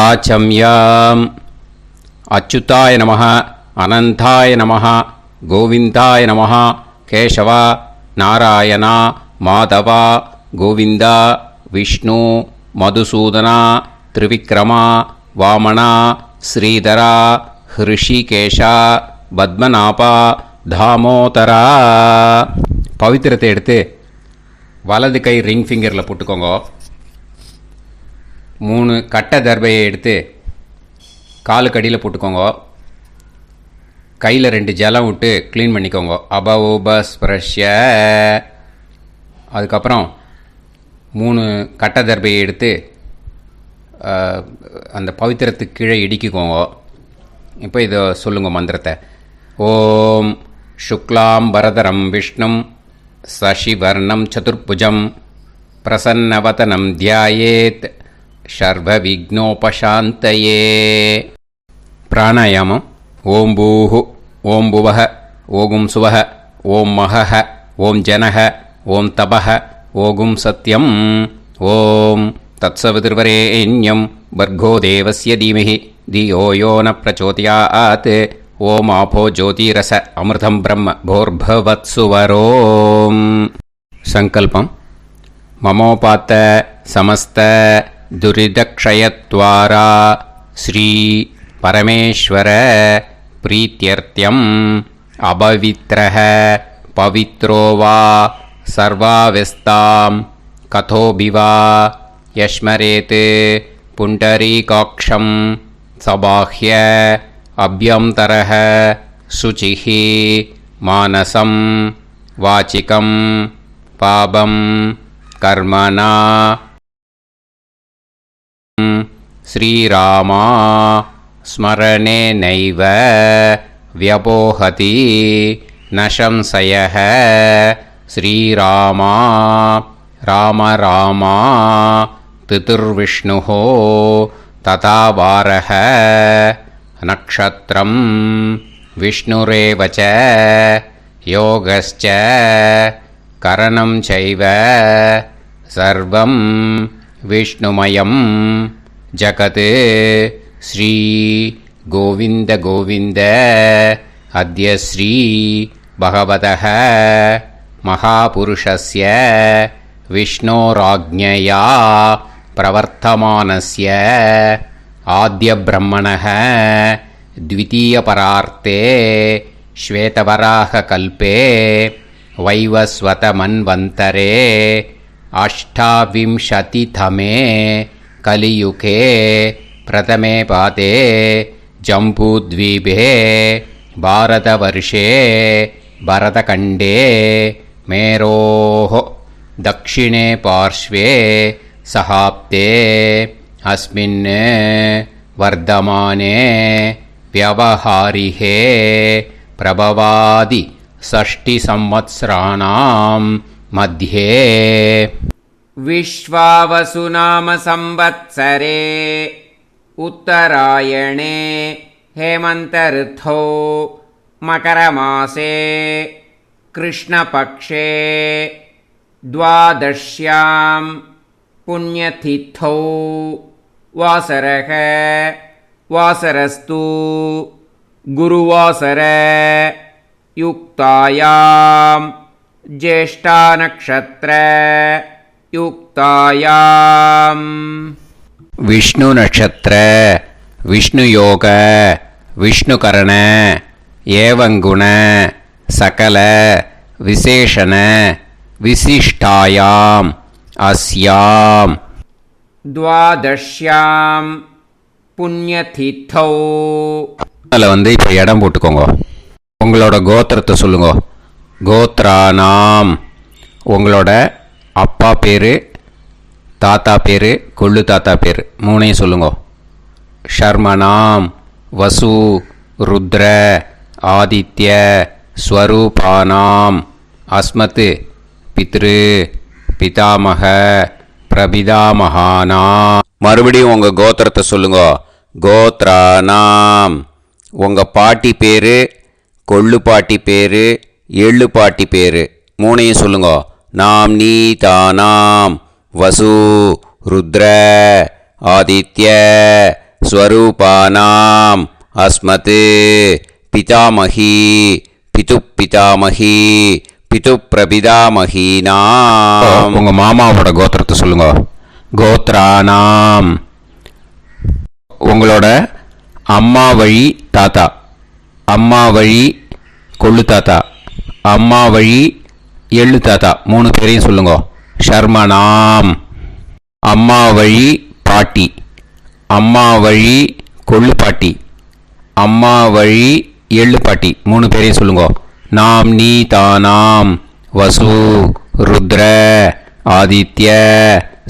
ஆச்சம்யாம். அச்சுதாய நமः, அனந்தாய நமः, கோவிந்தாய நமः, கேசவா, நாராயணா, மாதவா, கோவிந்தா, விஷ்ணு, மதுசூதனா, திரிவிக்ரமா, வாமனா, ஸ்ரீதரா, ஹிருஷிகேஷா, பத்மநாபா, தாமோதரா. பவித்திரத்தை எடுத்து வலது கை ரிங் ஃபிங்கரில் போட்டுக்கோங்க. 3 கட்டை தர்பையை எடுத்து காலுக்கடியில் போட்டுக்கோங்க. கையில் 2 ஜலம் விட்டு க்ளீன் பண்ணிக்கோங்க. அபவோபஸ்பிரஷ்ய. அதுக்கப்புறம் 3 கட்டை தர்பையை எடுத்து அந்த பவித்திரத்துக்கு கீழே இடிக்கிக்கோங்க. இப்போ இதை சொல்லுங்க மந்திரத்தை. ஓம் சுக்லாம் வரதரம் விஷ்ணும் சசிவர்ணம் சதுர்புஜம் பிரசன்னவதனம் தியாயேத் சர்வ விக்னோபசாந்தயே. பிராணாயாமம். ஓம் பூஹு, ஓம் புவஹ, ஓகும் சுவஹ, ஓம் மஹஹ, ஓம் ஜனஹ, ஓம் தபஹ, ஓகும் சத்யம். ஓம் தத்சவிதுர்வரேண்யம் பர்கோ தேவஸ்ய தீமஹி தியோ யோ ந பிரச்சோதயாத். ஓம் ஆபோ ஜோதிரச அமிர்தம் பிரம்ம போர்பவத்சுவரோம். சங்கல்பம். மமோபாத்த சமஸ்த துரிதக்ஷயத்வாரா ஸ்ரீ பரமேஸ்வர பிரீத்யர்த்தியம் அபவித்ரஹ பவித்ரோ வா சர்வாவஸ்தாம் கதோபிவா யஸ்மரேத் புண்டரீகாக்ஷம் சபாஹ்ய அப்யந்தரஹ சுசிஹ மானசம் வாசிகம் பாபம் கர்மணா ஸ்ரீராமா ஸ்மரணேனைவ வ்யபோஹதி ந சம்சயः. ஸ்ரீராமா ராம ராமா திதிர்விஷ்ணுः ததா வாரः. நக்ஷத்ரம் விஷ்ணுரேவ ச யோகஸ்ச கரணம் சைவ சர்வம் விஷ்ணுமயம் ஜகத். ஸ்ரீ கோவிந்த கோவிந்த அத்ய ஸ்ரீ பகவதः மகாபுருஷஸ்ய விஷ்ணோராஜ்ஞயா பிரவர்த்தமானஸ்ய ஆத்ய பிரம்மணः த்விதீயபரார்த்தே ஸ்வேதவராக கல்பே வைவஸ்வத மன்வந்தரே அஷ்டாவிம்சதிதமே கலியுகே பிரதமே பாதே ஜம்பூத்வீபே பாரதவர்ஷே பரதகண்டே மேரோः தக்ஷிணே பார்ஷ்வே சஹாப்தே அஸ்மின் வர்தமானே व्यवहारिहे प्रभवादि षष्टि संवत्सराणां मध्ये. विश्वावसु नाम संवत्सरे उत्तरायणे हेमन्त ऋतौ मकरमासे कृष्णपक्षे द्वादश्यां पुण्यतिथौ वासरः वासरस्तु गुरुवासर युक्तायां ज्येष्ठा नक्षत्र युक्तायां विष्णु नक्षत्र विष्णु योग विष्णुकरण एवं गुण सकल विशेषण विशिष्टायाम् अस्याम् द्वादश्यां புண்ணியதித்தௌ. அதில் இப்போ இடம் போட்டுக்கோங்க. உங்களோட கோத்திரத்தை சொல்லுங்க. கோத்ரானாம். உங்களோட அப்பா பேர், தாத்தா பேர், கொள்ளு தாத்தா பேர் 3ஐயும் சொல்லுங்க. ஷர்மனாம் வசு ருத்ர ஆதித்ய ஸ்வரூபானாம் அஸ்மத் பித்ரு பிதாமக பிரபிதாமகானா. மறுபடியும் உங்கள் கோத்திரத்தை சொல்லுங்க. கோத்ரானாம். உங்கள் பாட்டி பேர், கொள்ளு பாட்டி பேர், எள்ளு பாட்டி பேர் 3ஐயும் சொல்லுங்க. நாம் நீதானாம் வசு ருத்ர ஆதித்ய ஸ்வரூபானாம் அஸ்மத் பிதாமகி பிதுப்பிதாமகி பிதுப்பிரபிதாமகீனாம். உங்கள் மாமாவோட கோத்திரத்தை சொல்லுங்க. கோத்ரானாம் உங்களோட அம்மா வழி தாத்தா, அம்மா வழி கொள்ளு தாத்தா, அம்மா வழி எள்ளு தாத்தா, 3 பேரையும் சொல்லுங்க. ஷர்மனாம் அம்மா வழி பாட்டி, அம்மா வழி கொள்ளு பாட்டி, அம்மா வழி எள்ளு பாட்டி, 3 பேரையும் சொல்லுங்க. நாம் நீ தானாம் வசு ருத்ர ஆதித்ய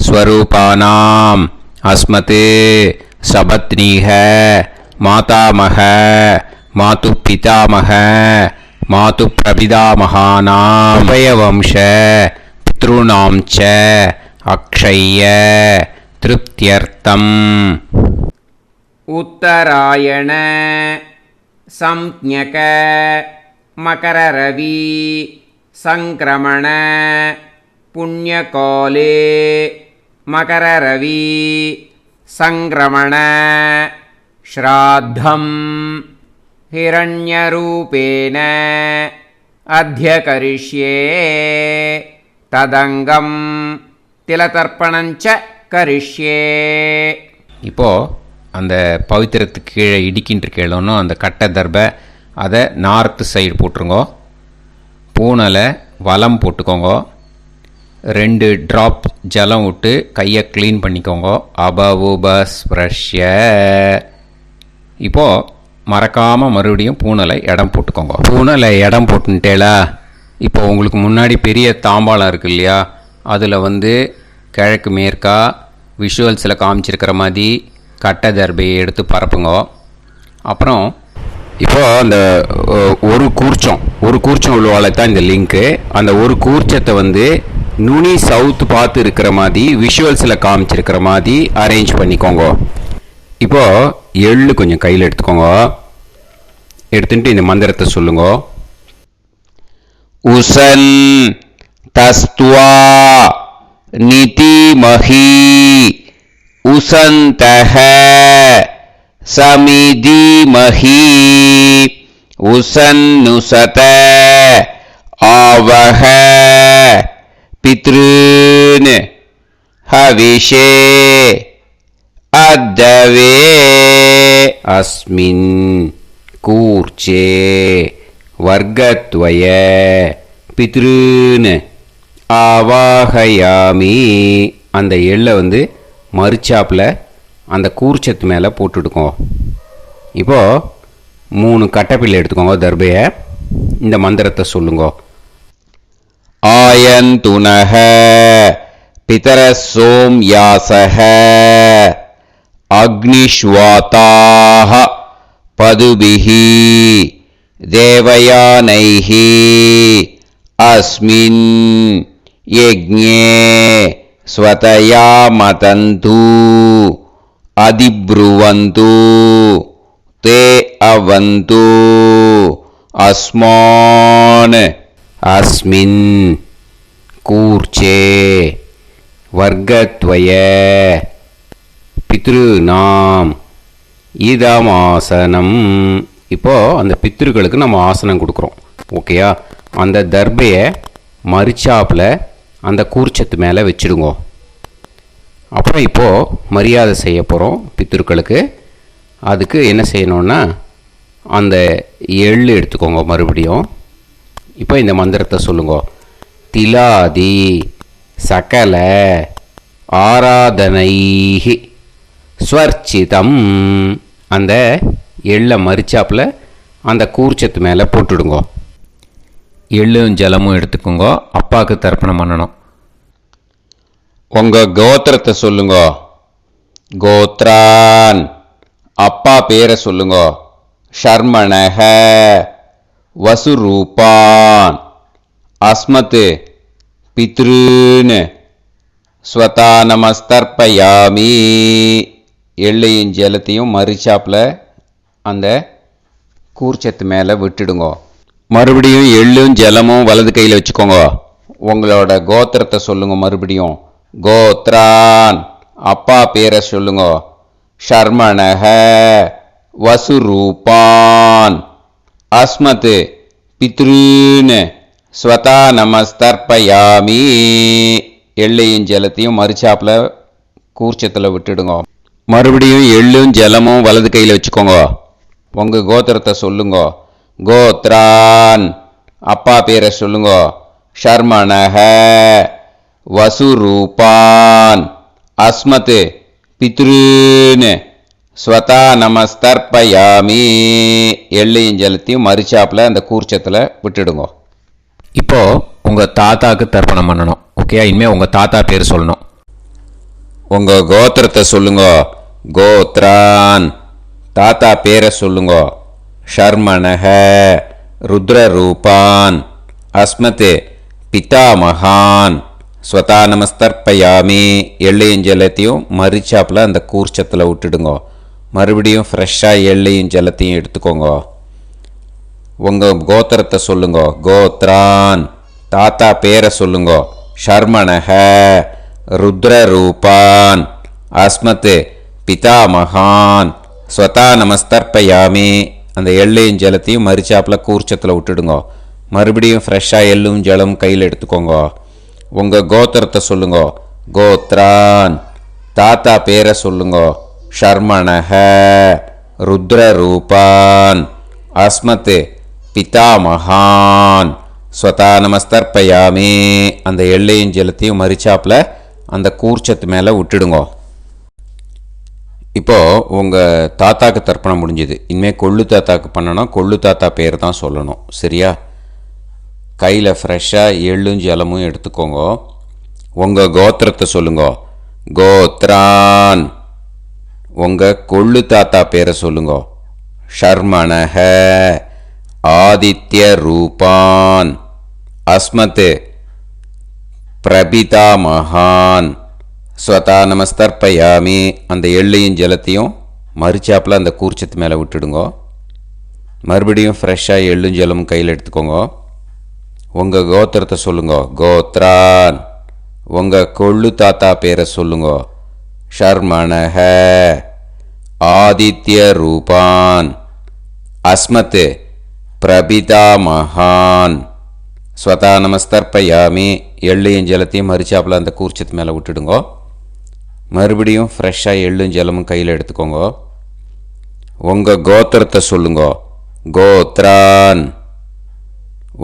ஸ்வரூபானாம் அஸ்மத் சபத்னீஹ மாதாமக மாது பிதாமக மாது பிரபிதாமகானாம் உபயவம்ச பித்ருணாம் ச அக்ஷய்ய திருப்தியர்த்தம். உத்தராயண சம்ஞக மகரரவி சங்கிரமண புண்ணியகாலே மகரரவி சங்கிரமண ஸ்ராத்தம் ஹிரண்யரூபேண அத்யகரிஷ்யே ததங்கம் திலதர்ப்பணஞ்ச கரிஷ்யே. இப்போது அந்த பவித்திரத்துக்கு கீழே இடிக்கின்ற கீழே அந்த கட்டை தர்பை அதை நார்த்து சைடு போட்டுருங்கோ. பூனலை வலம் போட்டுக்கோங்க. 2 ட்ராப் ஜலம் விட்டு கையை க்ளீன் பண்ணிக்கோங்க. அபவுபஸ்ப்ரஷ்ய. இப்போது மறக்காமல் மறுபடியும் பூனலை இடம் போட்டுக்கோங்க. பூனலை இடம் போட்டுட்டேலா. இப்போ உங்களுக்கு முன்னாடி பெரிய தாம்பாளம் இருக்குது இல்லையா, அதில் கிழக்கு மேற்கா விஷுவல்ஸில் காமிச்சிருக்கிற மாதிரி கட்டை தர்பையை எடுத்து பரப்புங்க. அப்புறம் இப்போது அந்த ஒரு கூர்ச்சம் உள்ளவால தான் இந்த லிங்க்கு. அந்த ஒரு கூர்ச்சத்தை நுனி சவுத்து பார்த்து இருக்கிற மாதிரி விஷுவல்ஸில் காமிச்சிருக்கிற மாதிரி அரேஞ்ச் பண்ணிக்கோங்க. இப்போது எள்ளு கொஞ்சம் கையில் எடுத்துக்கோங்க. எடுத்துட்டு இந்த மந்திரத்தை சொல்லுங்க. உசன் தஸ்துவா நிதிமஹி உசந்தஹ சமிதிமஹி உசன்னுசத ஆவஹ பித்ருன் ஹவிஷே அத்தவே அஸ்மின் கூர்ச்சே வர்க்கத்வய பித்ருன் ஆவாஹயாமி. அந்த எள்ளை மறுச்சாப்பில் அந்த கூர்ச்சத்து மேலே போட்டுடுக்கோங்க. இப்போது 3 கட்டைப்பிள்ளை எடுத்துக்கோங்க தர்பையை. இந்த மந்திரத்தை சொல்லுங்க. ஆயந்துனஹ பிதர சோம்யாசஹ அக்னிஷ்வாதாஹ பதுபிஹி தேவயானைஹி அஸ்மின் யஜ்ஞே ஸ்வதயா மதந்து அதிப்ருவந்து தே அவது அஸ்மான் அஸ்மின் கூர்ச்சே வர்க்கத்வய பித்ருநாம் இதமாசனம். இப்போது அந்த பித்ருக்களுக்கு நம்ம ஆசனம் கொடுக்குறோம். ஓகேயா? அந்த தர்பையை மரிச்சாப்பில் அந்த கூர்ச்சத்து மேலே வச்சுடுங்க. அப்புறம் இப்போது மரியாதை செய்ய போகிறோம் பித்ருக்களுக்கு. அதுக்கு என்ன செய்யணுன்னா அந்த எள்ளு எடுத்துக்கோங்க மறுபடியும். இப்போ இந்த மந்திரத்தை சொல்லுங்க. திலாதி சகல ஆராதனைஹி ஸ்வர்ச்சிதம். அந்த எள்ளை மரிச்சாப்பில் அந்த கூர்ச்சத்து மேலே போட்டுடுங்க. எள்ளும் ஜலமும் எடுத்துக்கோங்க. அப்பாவுக்கு தர்ப்பணம் பண்ணணும். உங்கள் கோத்திரத்தை சொல்லுங்க. கோத்ரான். அப்பா பேரை சொல்லுங்க. ஷர்மணஹ வசுரூபான் அஸ்மத் பித்ருன் ஸ்வதானமஸ்தர்ப்பயாமி. எள்ளையும் ஜலத்தையும் மரிச்சாப்பில் அந்த கூர்ச்சத்து மேலே விட்டுடுங்க. மறுபடியும் எள்ளும் ஜலமும் வலது கையில் வச்சுக்கோங்க. உங்களோட கோத்திரத்தை சொல்லுங்க மறுபடியும். கோத்ரான். அப்பா பேரை சொல்லுங்க. ஷர்மணஹ வசுரூபான் அஸ்மத் பித்ருன் ஸ்வதா நமஸ்தர்ப்பயாமி. எள்ளையும் ஜலத்தையும் மறுச்சாப்பில் கூர்ச்சத்தில் விட்டுடுங்க. மறுபடியும் எள்ளும் ஜலமும் வலது கையில் வச்சுக்கோங்க. உங்கள் கோத்திரத்தை சொல்லுங்க. கோத்ரான் அப்பா பேரை சொல்லுங்க. ஷர்மணஹ வசுரூபான் அஸ்மத் பித்ருன் ஸ்வதா நமஸ்தர்ப்பயாமி. எள்ளையும் ஜலத்தையும் மறுச்சாப்பில் அந்த கூர்ச்சத்தில் விட்டுடுங்க. இப்போது உங்கள் தாத்தாவுக்கு தர்ப்பணம் பண்ணணும். ஓகே, இனிமேல் உங்கள் தாத்தா பேர் சொல்லணும். உங்கள் கோத்திரத்தை சொல்லுங்க. கோத்ரான் தாத்தா பேரை சொல்லுங்க. ஷர்மணஹ ருத்ரரூபான் அஸ்மத் பிதாமகான் ஸ்வதா நமஸ்தர்ப்பயாமி. எள்ளையும் ஜலத்தையும் மறிச்சாப்பில் அந்த கூர்ச்சத்தில் விட்டுடுங்க. மறுபடியும் ஃப்ரெஷ்ஷாக எள்ளையும் ஜலத்தையும் எடுத்துக்கோங்க. உங்கள் கோத்திரத்தை சொல்லுங்க. கோத்ரான் தாத்தா பேரை சொல்லுங்க. ஷர்மணஹ ருத்ரரூபான் அஸ்மத் பிதாமகான் ஸ்வதா நமஸ்தர்ப்பயாமி. அந்த எள்ளையும் ஜலத்தையும் மறிச்சாப்பில் கூர்ச்சத்தில் விட்டுடுங்க. மறுபடியும் ஃப்ரெஷ்ஷாக எள்ளும் ஜலம் கையில் எடுத்துக்கோங்க. உங்கள் கோத்திரத்தை சொல்லுங்க. கோத்ரான் தாத்தா பேரை சொல்லுங்க. ஷர்மணஹ ருத்ரரூபான் அஸ்மத் பிதாமகான் ஸ்வதா நமஸ்தர்ப்பயாமி. அந்த எள்ளையும் ஜலத்தையும் மறிச்சாப்பில் அந்த கூர்ச்சத்து மேலே விட்டுடுங்க. இப்போது உங்கள் தாத்தாக்கு தர்ப்பணம் முடிஞ்சுது. இனிமேல் கொள்ளு தாத்தாக்கு பண்ணணும். கொள்ளு தாத்தா பேர் தான் சொல்லணும். சரியா? கையில் ஃப்ரெஷ்ஷாக எள்ளும் ஜலமும் எடுத்துக்கோங்க. உங்கள் கோத்திரத்தை சொல்லுங்க. கோத்ரான் உங்கள் கொள்ளு தாத்தா பேரை சொல்லுங்க. ஷர்மணஹ ஆதித்ய ரூபான் அஸ்மத் பிரபிதாமகான் ஸ்வதா நமஸ்தர்ப்பயாமி. அந்த எள்ளையும் ஜலத்தையும் மறுச்சாப்பில் அந்த கூர்ச்சத்து மேலே விட்டுடுங்க. மறுபடியும் ஃப்ரெஷ்ஷாக எள்ளும் ஜலமும் கையில் எடுத்துக்கோங்க. உங்கள் கோத்திரத்தை சொல்லுங்க. கோத்ரான் உங்கள் கொள்ளு தாத்தா பேரை சொல்லுங்க. ஷர்மணஹ ஆதித்ய ரூபான் அஸ்மத் பிரபிதாமகான் ஸ்வதா நமஸ்தர்ப்பயாமி. எள்ளையும் ஜலத்தையும் மறிச்சாப்பில் அந்த கூர்ச்சத்து மேலே விட்டுடுங்க. மறுபடியும் ஃப்ரெஷ்ஷாக எள்ளும் ஜலமும் கையில் எடுத்துக்கோங்க. உங்கள் கோத்திரத்தை சொல்லுங்க. கோத்ரான்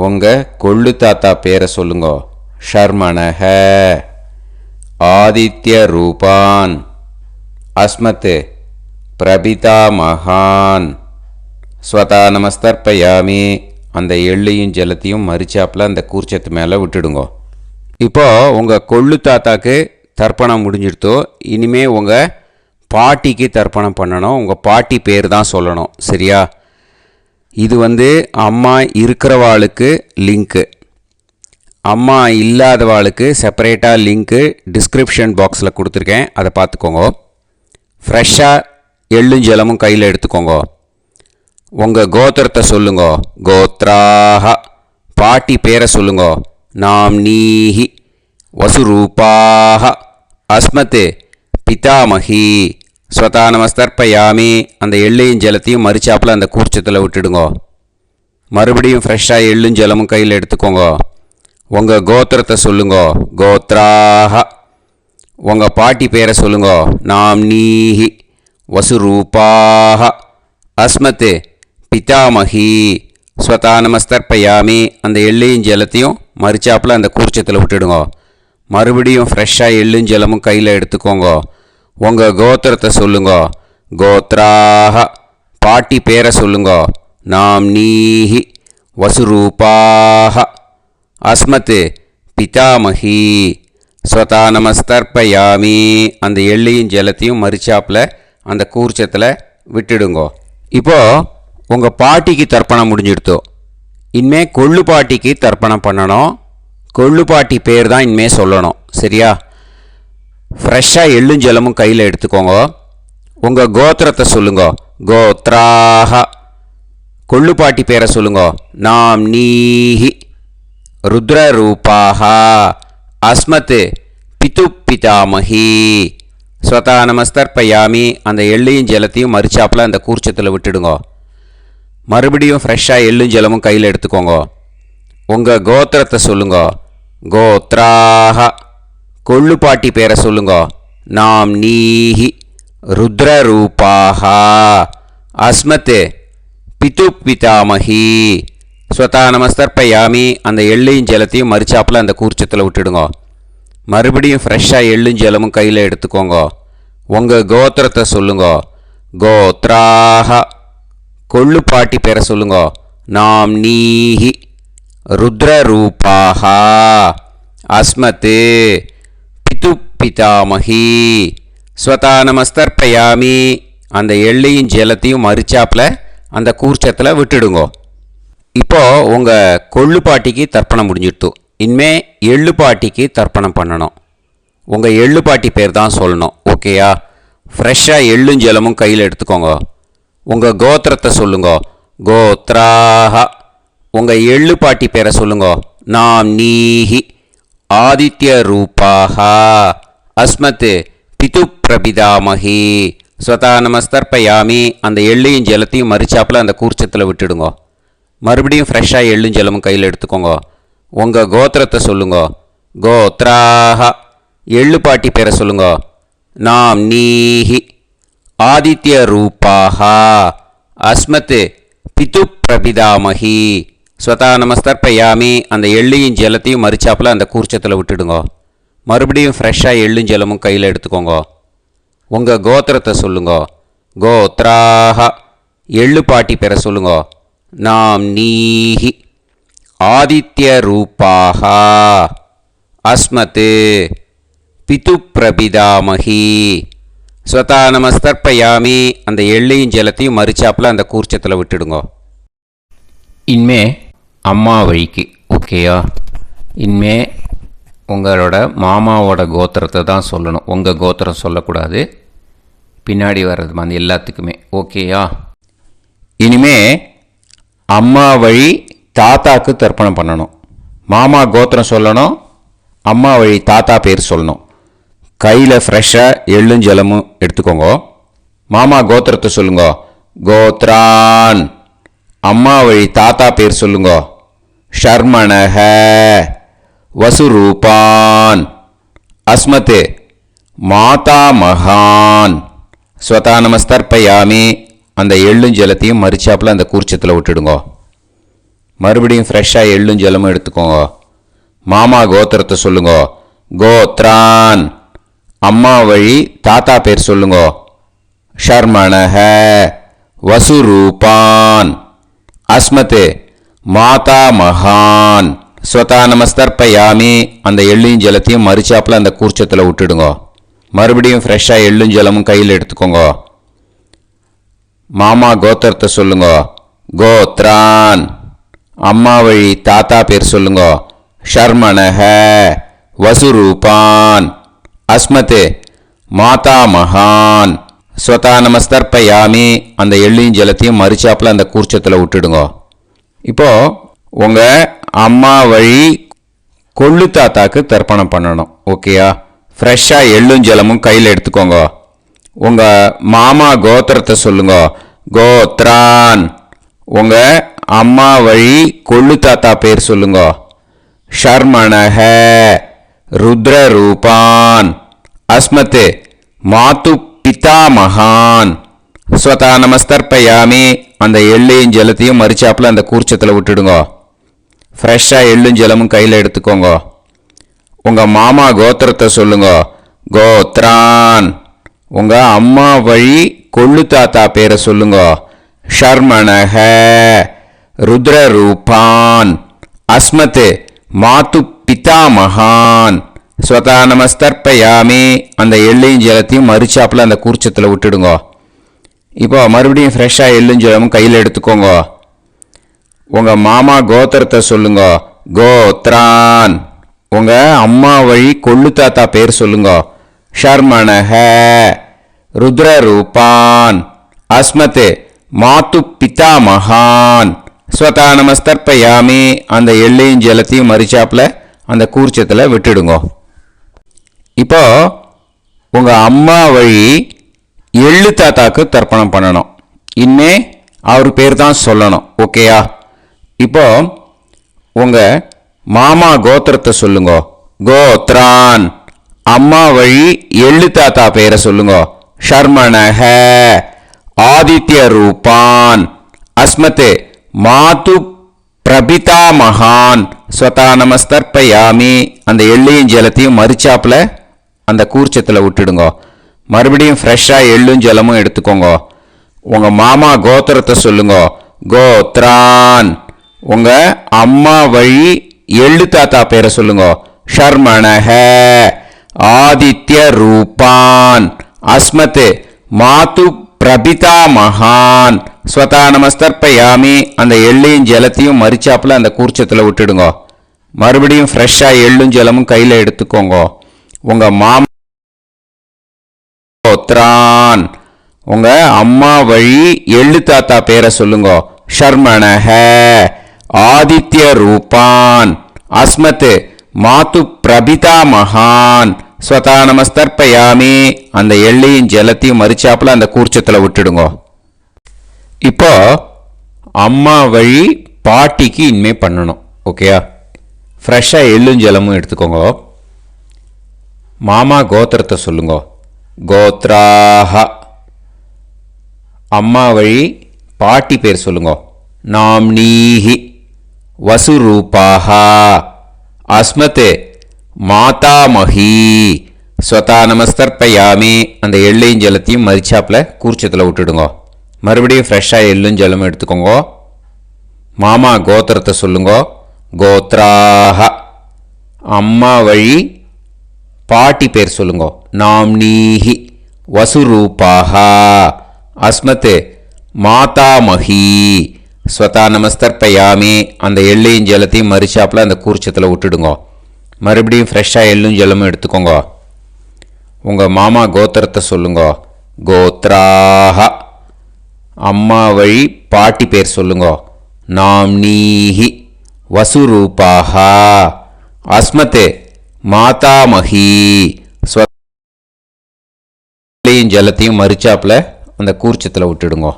உங்கள் கொள்ளு தாத்தா பேரை சொல்லுங்க. ஷர்மணஹ ஆதித்ய ரூபான் அஸ்மத் பிரபிதாமகான் ஸ்வதா நமஸ்தர்ப்பயாமி. அந்த எள்ளையும் ஜலத்தையும் மறிச்சாப்பில் அந்த கூர்ச்சத்து மேலே விட்டுடுங்க. இப்போது உங்கள் கொள்ளு தாத்தாக்கு தர்ப்பணம் முடிஞ்சிடுத்தோ. இனிமேல் உங்கள் பாட்டிக்கு தர்ப்பணம் பண்ணணும். உங்கள் பாட்டி பேர் தான் சொல்லணும். சரியா? இது அம்மா இருக்கிறவாளுக்கு லிங்க்கு, அம்மா இல்லாதவாளுக்கு செப்பரேட்டாக லிங்க்கு டிஸ்கிரிப்ஷன் பாக்ஸில் கொடுத்துருக்கேன். அதை பார்த்துக்கோங்க. ஃப்ரெஷ்ஷாக எள்ளும் ஜலமும் கையில் எடுத்துக்கோங்க. உங்கள் கோத்திரத்தை சொல்லுங்க. கோத்ராஹ பாட்டி பேரை சொல்லுங்க. நாம்னீஹி வசுரூபாஹ அஸ்மத் பிதாமகி ஸ்வதா நமஸ்தர்ப்பயாமி. அந்த எள்ளையும் ஜலத்தையும் மறிச்சாப்பில் அந்த கூர்ச்சத்தில் விட்டுடுங்க. மறுபடியும் ஃப்ரெஷ்ஷாக எள்ளும் ஜலமும் கையில் எடுத்துக்கோங்க. உங்கள் கோத்திரத்தை சொல்லுங்க. கோத்ராஹ உங்கள் பாட்டி பேரை சொல்லுங்க. நாம்னீஹி வசுரூபாஹ அஸ்மத் பிதாமகி ஸ்வதா நமஸ்தர்ப்பயாமி. அந்த எள்ளையும் ஜலத்தையும் மறிச்சாப்பில் அந்த கூர்ச்சத்தில் விட்டுடுங்க. மறுபடியும் ஃப்ரெஷ்ஷாக எள்ளும் ஜலமும் கையில் எடுத்துக்கோங்க. உங்கள் கோத்திரத்தை சொல்லுங்க. கோத்ராஹ பாட்டி பேரை சொல்லுங்க. நாம்னீஹி வசுரூபாஹ அஸ்மத் பிதாமகி ஸ்வதா நமஸ்தர்ப்பயாமி. அந்த எள்ளையும் ஜலத்தையும் மறிச்சாப்பில் அந்த கூர்ச்சத்தில் விட்டுடுங்க. இப்போது உங்கள் பாட்டிக்கு தர்ப்பணம் முடிஞ்சிடுத்தோ. இனிமேல் கொள்ளு பாட்டிக்கு தர்ப்பணம் பண்ணணும். கொள்ளு பாட்டி பேர் தான் இனிமேல் சொல்லணும். சரியா? ஃப்ரெஷ்ஷாக எள்ளும் ஜலமும் கையில் எடுத்துக்கோங்க. உங்கள் கோத்திரத்தை சொல்லுங்க. கோத்ராஹ கொள்ளு பாட்டி பேரை சொல்லுங்க. நாம்னீஹி ருத்ரரூபாஹ அஸ்மத் பிது பிதாமகி ஸ்வதா நமஸ்தர்ப்பயாமி அந்த எள்ளையும் ஜலத்தையும் மறிச்சாப்பில் அந்த கூர்ச்சத்தில் விட்டுடுங்க. மறுபடியும் ஃப்ரெஷ்ஷாக எள்ளும் ஜலமும் கையில் எடுத்துக்கோங்க. உங்கள் கோத்திரத்தை சொல்லுங்க. கோத்ராஹ கொள்ளுப்பாட்டி பேரை சொல்லுங்க. நாம் நீஹி ருத்ரரூபாஹ அஸ்மத் பிது பிதாமஹி. ஸ்வதா நமஸ்தர்ப்பயாமி அந்த எள்ளையும் ஜலத்தையும் மறிச்சாப்பில் அந்த கூர்ச்சத்தில் விட்டுடுங்க. மறுபடியும் ஃப்ரெஷ்ஷாக எள்ளும் ஜலமும் கையில் எடுத்துக்கோங்க. உங்கள் கோத்திரத்தை சொல்லுங்க. கோத்ராஹ கொள்ளுப்பாட்டி பேரை சொல்லுங்க. நாம் நீஹி ருத்ரரூபாஹ அஸ்மத் பிது பிதாமஹி. ஸ்வதா நமஸ்தர்ப்பயாமி அந்த எள்ளையும் ஜலத்தையும் மறிச்சாப்பில் அந்த கூர்ச்சத்தில் விட்டுடுங்க. இப்போது உங்கள் கொள்ளுப்பாட்டிக்கு தர்ப்பணம் முடிஞ்சிடுத்து. இனிமே எள்ளுப்பாட்டிக்கு தர்ப்பணம் பண்ணணும். உங்கள் எள்ளுப்பாட்டி பேர் தான் சொல்லணும். ஓகேயா? ஃப்ரெஷ்ஷாக எள்ளும் ஜலமும் கையில் எடுத்துக்கோங்க. உங்கள் கோத்திரத்தை சொல்லுங்க. கோத்ராஹ உங்கள் எள்ளுப்பாட்டி பேரை சொல்லுங்க. நாம் நீஹி ஆதித்ய ரூபாஹ அஸ்மத் பிது பிரபிதாமஹி. ஸ்வதா நமஸ்தர்ப்பயாமி அந்த எள்ளையும் ஜலத்தையும் மறிச்சாப்பில் அந்த கூர்ச்சத்தில் விட்டுடுங்க. மறுபடியும் ஃப்ரெஷ்ஷாக எள்ளும் ஜலமும் கையில் எடுத்துக்கோங்க. உங்கள் கோத்திரத்தை சொல்லுங்க. கோத்ராஹ எள்ளுப்பாட்டி பேரை சொல்லுங்க. நாம் நீஹி ஆதித்ய ரூபாஹ அஸ்மத் பிது பிரபிதாமஹி. ஸ்வதா நமஸ்தர்ப்பயாமி அந்த எள்ளையும் ஜலத்தையும் மறிச்சாப்பில் அந்த கூர்ச்சத்தில் விட்டுடுங்க. மறுபடியும் ஃப்ரெஷ்ஷாக எள்ளும் ஜலமும் கையில் எடுத்துக்கோங்க. உங்கள் கோத்திரத்தை சொல்லுங்க. கோத்ராஹ எள்ளுப்பாட்டி பேரை சொல்லுங்க. நாம் நீஹி ஆதித்ய ரூபாஹ அஸ்மத் பிது பிரபிதாமஹி. ஸ்வதா நமஸ்தர்ப்பயாமி அந்த எள்ளையும் ஜலத்தையும் மறிச்சாப்பில் அந்த கூர்ச்சத்தில் விட்டுடுங்க. இனிமே அம்மா வழிக்கு. ஓகேயா? இனிமே உங்களோட மாமாவோட கோத்திரத்தை தான் சொல்லணும். உங்கள் கோத்திரம் சொல்லக்கூடாது. பின்னாடி வர்றது மாதிரி எல்லாத்துக்குமே. ஓகேயா? இனிமே அம்மா வழி தாத்தாக்கு தர்ப்பணம் பண்ணணும். மாமா கோத்திரம் சொல்லணும். அம்மா வழி தாத்தா பேர் சொல்லணும். கையில் ஃப்ரெஷ்ஷாக எள்ளும் ஜலமும் எடுத்துக்கோங்க. மாமா கோத்திரத்தை சொல்லுங்க. கோத்ரான் அம்மா வழி தாத்தா பேர் சொல்லுங்க. ஷர்மணஹ வசுரூபான் அஸ்மத் மாதா மகான். ஸ்வதா நமஸ்தர்ப்பயாமி அந்த எள்ளும் ஜலத்தையும் மறிச்சாப்பில் அந்த கூர்ச்சத்தில் விட்டுடுங்க. மறுபடியும் ஃப்ரெஷ்ஷாக எள்ளும் ஜலமும் எடுத்துக்கோங்க. மாமா கோத்திரத்தை சொல்லுங்க. கோத்ரான் அம்மா வழி தாத்தா பேர் சொல்லுங்க. ஷர்மணஹ வசுரூபான் அஸ்மத் மாதா மகான். ஸ்வதா நமஸ்தர்ப்பயாமி அந்த எள்ளையும் ஜலத்தையும் மறிச்சாப்பில் அந்த கூர்ச்சத்தில் விட்டுடுங்க. மறுபடியும் ஃப்ரெஷ்ஷாக எள்ளும் ஜலமும் கையில் எடுத்துக்கோங்க. மாமா கோத்திரத்தை சொல்லுங்க. கோத்ரான் அம்மா வழி தாத்தா பேர் சொல்லுங்க. ஷர்மணஹ வசுரூபான் அஸ்மத் மாதா மகான். ஸ்வதா நமஸ்தர்ப்பயாமி அந்த எள்ளையும் ஜலத்தையும் மறிச்சாப்பில் அந்த கூர்ச்சத்தில் விட்டுடுங்க. இப்போது உங்கள் அம்மா வழி கொள்ளு தாத்தாக்கு தர்ப்பணம் பண்ணணும். ஓகேயா? ஃப்ரெஷ்ஷாக எள்ளும் ஜலமும் கையில் எடுத்துக்கோங்க. உங்கள் மாமா கோத்திரத்தை சொல்லுங்க. கோத்ரான் உங்கள் அம்மா வழி கொள்ளு தாத்தா பேர் சொல்லுங்க. ஷர்மணஹ ருத்ரரூபான் அஸ்மத் மாது பிதாமகான். ஸ்வதா நமஸ்தர்ப்பயாமி அந்த எள்ளையும் ஜலத்தையும் மறிச்சாப்பில் அந்த கூர்ச்சத்தில் விட்டுடுங்க. ஃப்ரெஷ்ஷாக எள்ளும் ஜலமும் கையில் எடுத்துக்கோங்க. உங்கள் மாமா கோத்திரத்தை சொல்லுங்க. கோத்ரான் உங்கள் அம்மா வழி கொள்ளு தாத்தா பேரை சொல்லுங்க. ஷர்மணஹ ருத்ரரூபான் அஸ்மத் மாது பிதாமகான். ஸ்வதா நமஸ்தர்ப்பயாமி அந்த எள்ளையும் ஜலத்தையும் மறிச்சாப்பில் அந்த கூர்ச்சத்தில் விட்டுடுங்க. இப்போ மறுபடியும் ஃப்ரெஷ்ஷாக எள்ளும் ஜலமும் கையில் எடுத்துக்கோங்க. உங்கள் மாமா கோத்திரத்தை சொல்லுங்க. கோத்ரான் உங்கள் அம்மா வழி கொள்ளு தாத்தா பேர் சொல்லுங்க. ஷர்மணஹ ருத்ரரூபான் அஸ்மத் மாது பிதாமகான். ஸ்வதா நமஸ்தர்ப்பயாமி அந்த எள்ளையும் ஜலத்தையும் மறிச்சாப்பில் அந்த கூர்ச்சத்தில் விட்டுடுங்க. இப்போ உங்கள் அம்மா வழி எள்ளு தாத்தாக்கு தர்ப்பணம் பண்ணணும். இனிமே அவர் பேர் தான் சொல்லணும். ஓகேயா? இப்போ உங்கள் மாமா கோத்திரத்தை சொல்லுங்க. கோத்ரான். அம்மா வழி எள்ளு தாத்தா பேரை சொல்லுங்க. ஷர்மணஹ. ஆதித்ய ரூபான். அஸ்மத் மாது பிரபிதா மகான் ஸ்வதா நமஸ்தர்ப்பயாமி. அந்த எள்ளையும் ஜலத்தையும் மறிச்சாப்பில் அந்த கூர்ச்சத்தில் விட்டுடுங்க. மறுபடியும் ஃப்ரெஷ்ஷாக எள்ளும் ஜலமும் எடுத்துக்கோங்க. உங்கள் மாமா கோத்திரத்தை சொல்லுங்க. கோத்ரான். உங்கள் அம்மா வழி எள்ளு தாத்தா பேரை சொல்லுங்க. ஷர்மணஹ. ஆதித்ய ரூபான். அஸ்மத் மாது பிரபிதா மகான் ஸ்வதா நமஸ்தர்ப்பயாமி. அந்த எள்ளையும் ஜலத்தையும் மறிச்சாப்பில் அந்த கூர்ச்சத்தில் விட்டுடுங்க. மறுபடியும் ஃப்ரெஷ்ஷாக எள்ளும் ஜலமும் கையில் எடுத்துக்கோங்க. உங்கள் மாமா கோத்ரான். உங்கள் அம்மா வழி எள்ளு தாத்தா பேரை சொல்லுங்க. ஷர்மணஹ. ஆதித்ய ரூபான். அஸ்மத் மாது பிரபிதா மகான் ஸ்வதா நமஸ்தர்ப்பயாமி. அந்த எள்ளையும் ஜலத்தையும் மறிச்சாப்பில் அந்த கூர்ச்சத்தில் விட்டுடுங்க. இப்போ அம்மா வழி பாட்டிக்கு இனிமே பண்ணணும். ஓகேயா? ஃப்ரெஷ்ஷாக எள்ளும் ஜலமும் எடுத்துக்கோங்க. மாமா கோத்திரத்தை சொல்லுங்க. கோத்ராஹ. அம்மா வழி பாட்டி பேர் சொல்லுங்க. நாம்னீஹி. வசுரூபாஹ. அஸ்மத் மாதாமஹி ஸ்வதா நமஸ்தர்ப்பயாமி. அந்த எள்ளையும் ஜலத்தையும் மறிச்சாப்பில் கூர்ச்சத்தில் விட்டுடுங்க. மறுபடியும் ஃப்ரெஷ்ஷாக எள்ளும் ஜலமும் எடுத்துக்கோங்க. மாமா கோத்திரத்தை சொல்லுங்க. கோத்ராஹ. அம்மா வழி பாட்டி பேர் சொல்லுங்க. நாம்னீஹி. வசுரூபாஹ. அஸ்மத் மாதாமஹி ஸ்வதா நமஸ்தர்ப்பயாமி. அந்த எள்ளையும் ஜலத்தையும் மறிச்சாப்பில் அந்த கூர்ச்சத்தில் விட்டுடுங்க. மறுபடியும் ஃப்ரெஷ்ஷாக எள்ளும் ஜலமும் எடுத்துக்கோங்க. உங்கள் மாமா கோத்திரத்தை சொல்லுங்க. கோத்ராஹ. அம்மா வழி பாட்டி பேர் சொல்லுங்க. நாம்னீஹி. வசுரூபாஹ. அஸ்மத் மாதாமஹி ஸ்வதையும் ஜலத்தையும் மறிச்சாப்பில் அந்த கூர்ச்சத்தில் விட்டுடுங்க.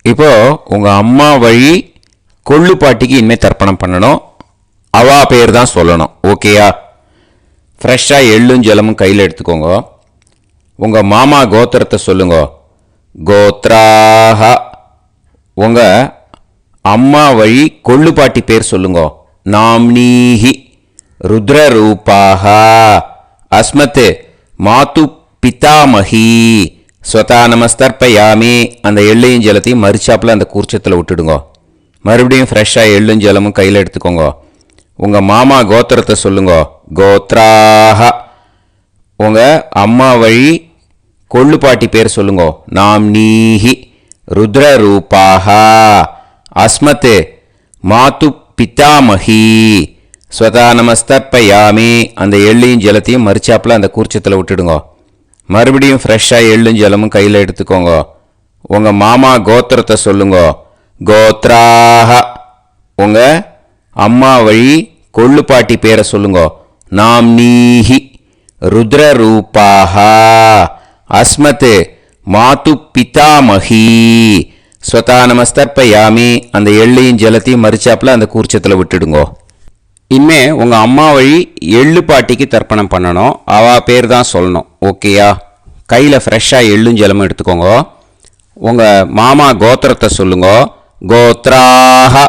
இப்போ உங்கள் அம்மா வழி கொள்ளு பாட்டிக்கு இனிமேல் தர்ப்பணம் பண்ணணும். அவா பேர் தான் சொல்லணும். ஓகேயா? ஃப்ரெஷ்ஷாக எள்ளும் ஜலமும் கையில் எடுத்துக்கோங்க. உங்கள் மாமா கோத்திரத்தை சொல்லுங்க. கோத்ராஹ. உங்கள் அம்மா வழி கொள்ளு பாட்டி பேர் சொல்லுங்க. நாம்னீஹி. ருத்ரரூபாஹ. அஸ்மத் மாது பிதாமஹி ஸ்வதா நமஸ்தர்ப்பயாமி. அந்த எள்ளையும் ஜலத்தையும் மறிச்சாப்பில் அந்த கூர்ச்சத்தில் விட்டுடுங்க. மறுபடியும் ஃப்ரெஷ்ஷாக எள்ளும் ஜலமும் கையில் எடுத்துக்கோங்க. உங்கள் மாமா கோத்திரத்தை சொல்லுங்க. கோத்ராஹ. உங்கள் அம்மா வழி கொள்ளு பாட்டி பேர் சொல்லுங்க. நாம்னீஹி. ருத்ரரூபாஹ. அஸ்மத் மாது பிதாமஹி ஸ்வதா நமஸ்தர்ப்பயாமி. அந்த எள்ளையும் ஜலத்தையும் மறிச்சாப்பில் அந்த கூர்ச்சத்தில் விட்டுடுங்க. மறுபடியும் ஃப்ரெஷ்ஷாக எள்ளும் ஜலமும் கையில் எடுத்துக்கோங்க. உங்கள் மாமா கோத்திரத்தை சொல்லுங்க. கோத்ராஹ. உங்கள் அம்மா வழி கொள்ளு பாட்டி பேரை சொல்லுங்க. நாம்னீஹி. ருத்ரரூபாஹ. அஸ்மத் மாது பிதாமஹி ஸ்வதா நமஸ்தர்ப்பயாமி. அந்த எள்ளையும் ஜலத்தையும் மறிச்சாப்பில் அந்த கூர்ச்சத்தில் விட்டுடுங்க. இனிமே உங்கள் அம்மா வழி எள்ளு பாட்டிக்கு தர்ப்பணம் பண்ணணும். அவா பேர் தான் சொல்லணும். ஓகேயா? கையில் ஃப்ரெஷ்ஷாக எள்ளும் ஜலமும் எடுத்துக்கோங்க. உங்கள் மாமா கோத்திரத்தை சொல்லுங்க. கோத்ராஹ.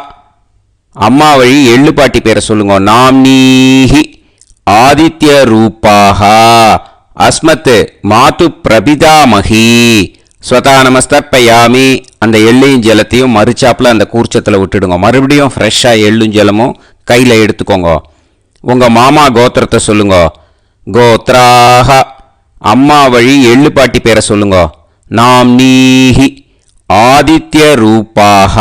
அம்மா வழி எள்ளு பாட்டி பேரை சொல்லுங்க. நாம்னீஹி. ஆதித்ய ரூபாஹ. அஸ்மத் மாது பிரபிதாமஹி ஸ்வதா நமஸ்தர்ப்பயாமி. அந்த எள்ளையும் ஜலத்தையும் மறிச்சாப்பில் அந்த கூர்ச்சத்தில் விட்டுடுங்க. மறுபடியும் ஃப்ரெஷ்ஷாக எள்ளும் ஜலமும் கையில் எடுத்துக்கோங்க. உங்கள் மாமா கோத்திரத்தை சொல்லுங்க. கோத்ராஹ. அம்மா வழி எள்ளு பாட்டி பேரை சொல்லுங்க. நாம்னீஹி. ஆதித்ய ரூபாஹ.